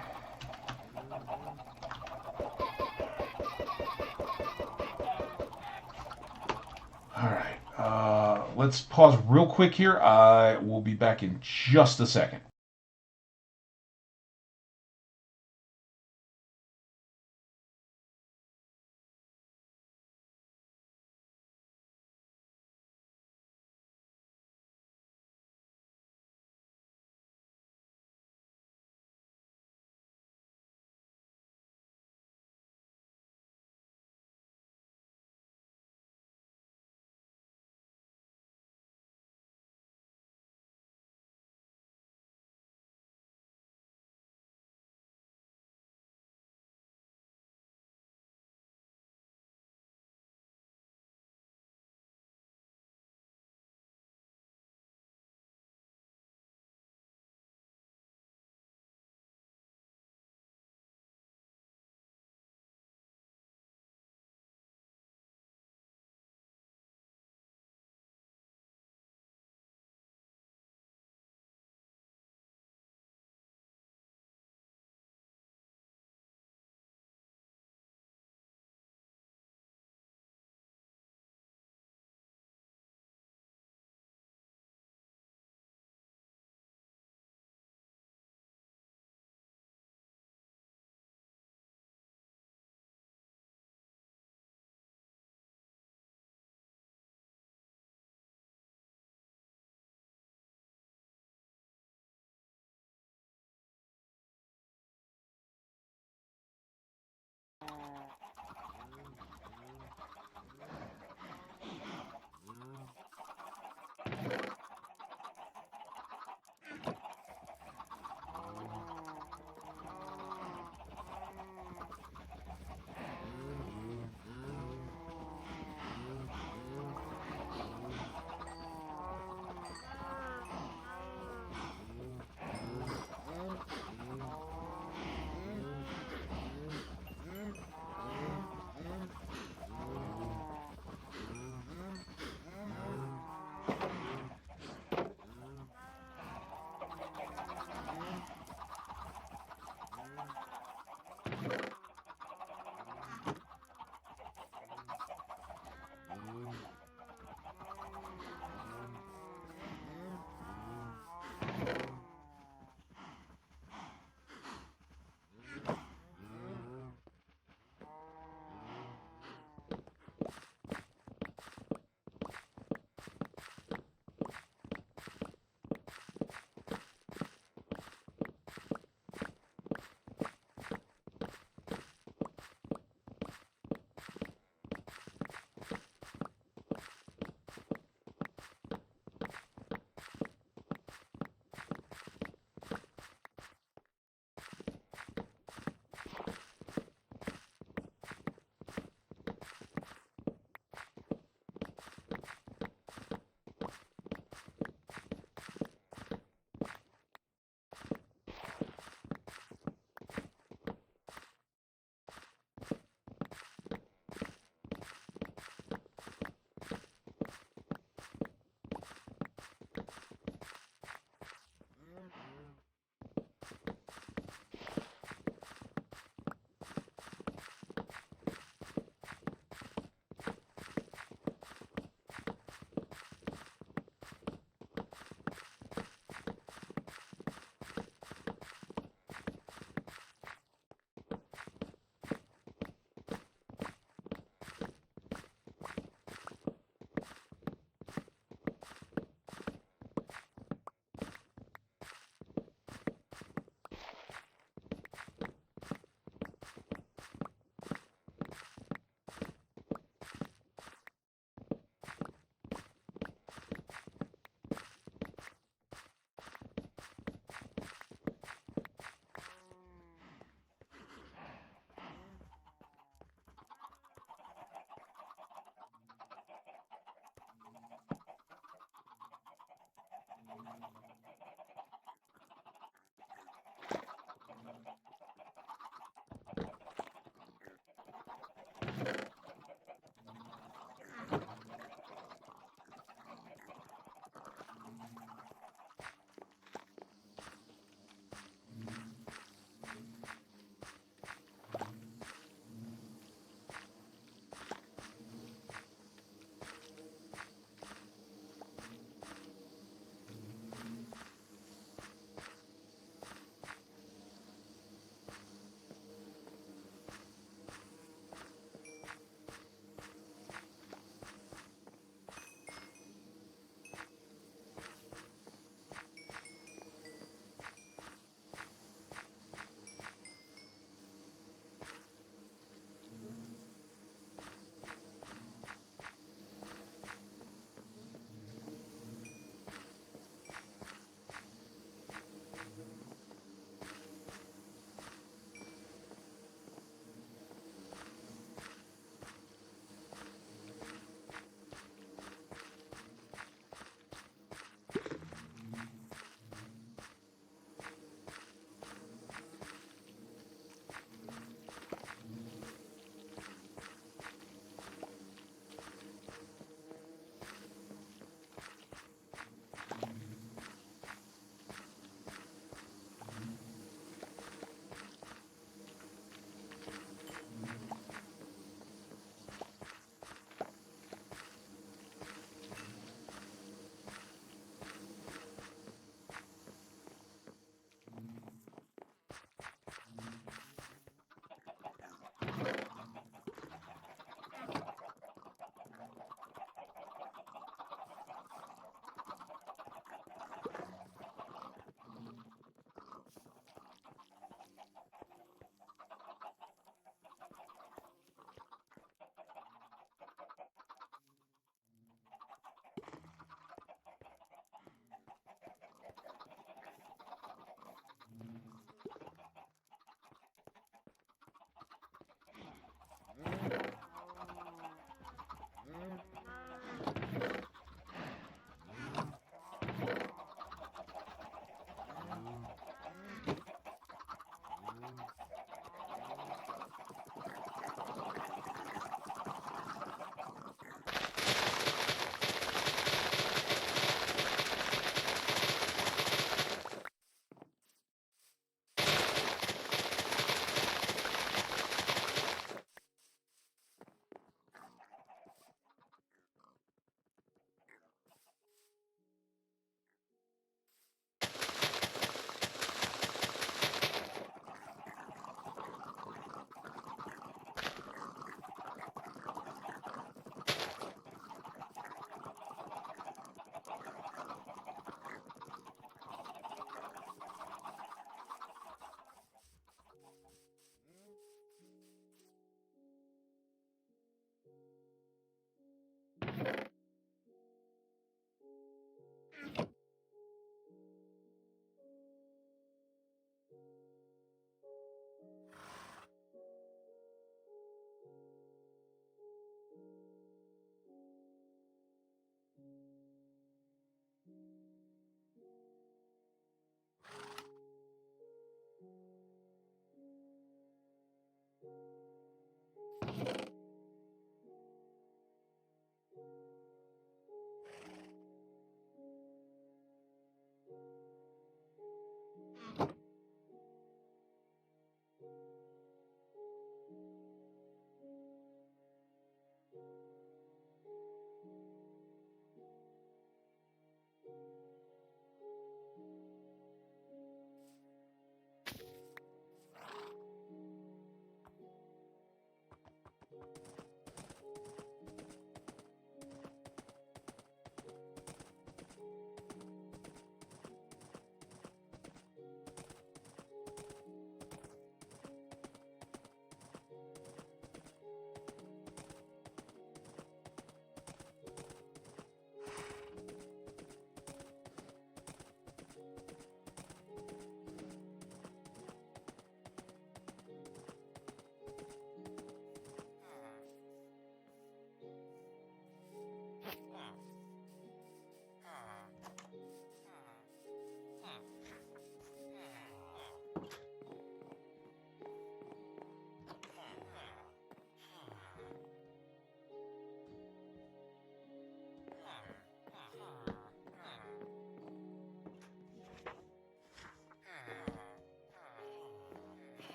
All right. Let's pause real quick here. I will be back in just a second.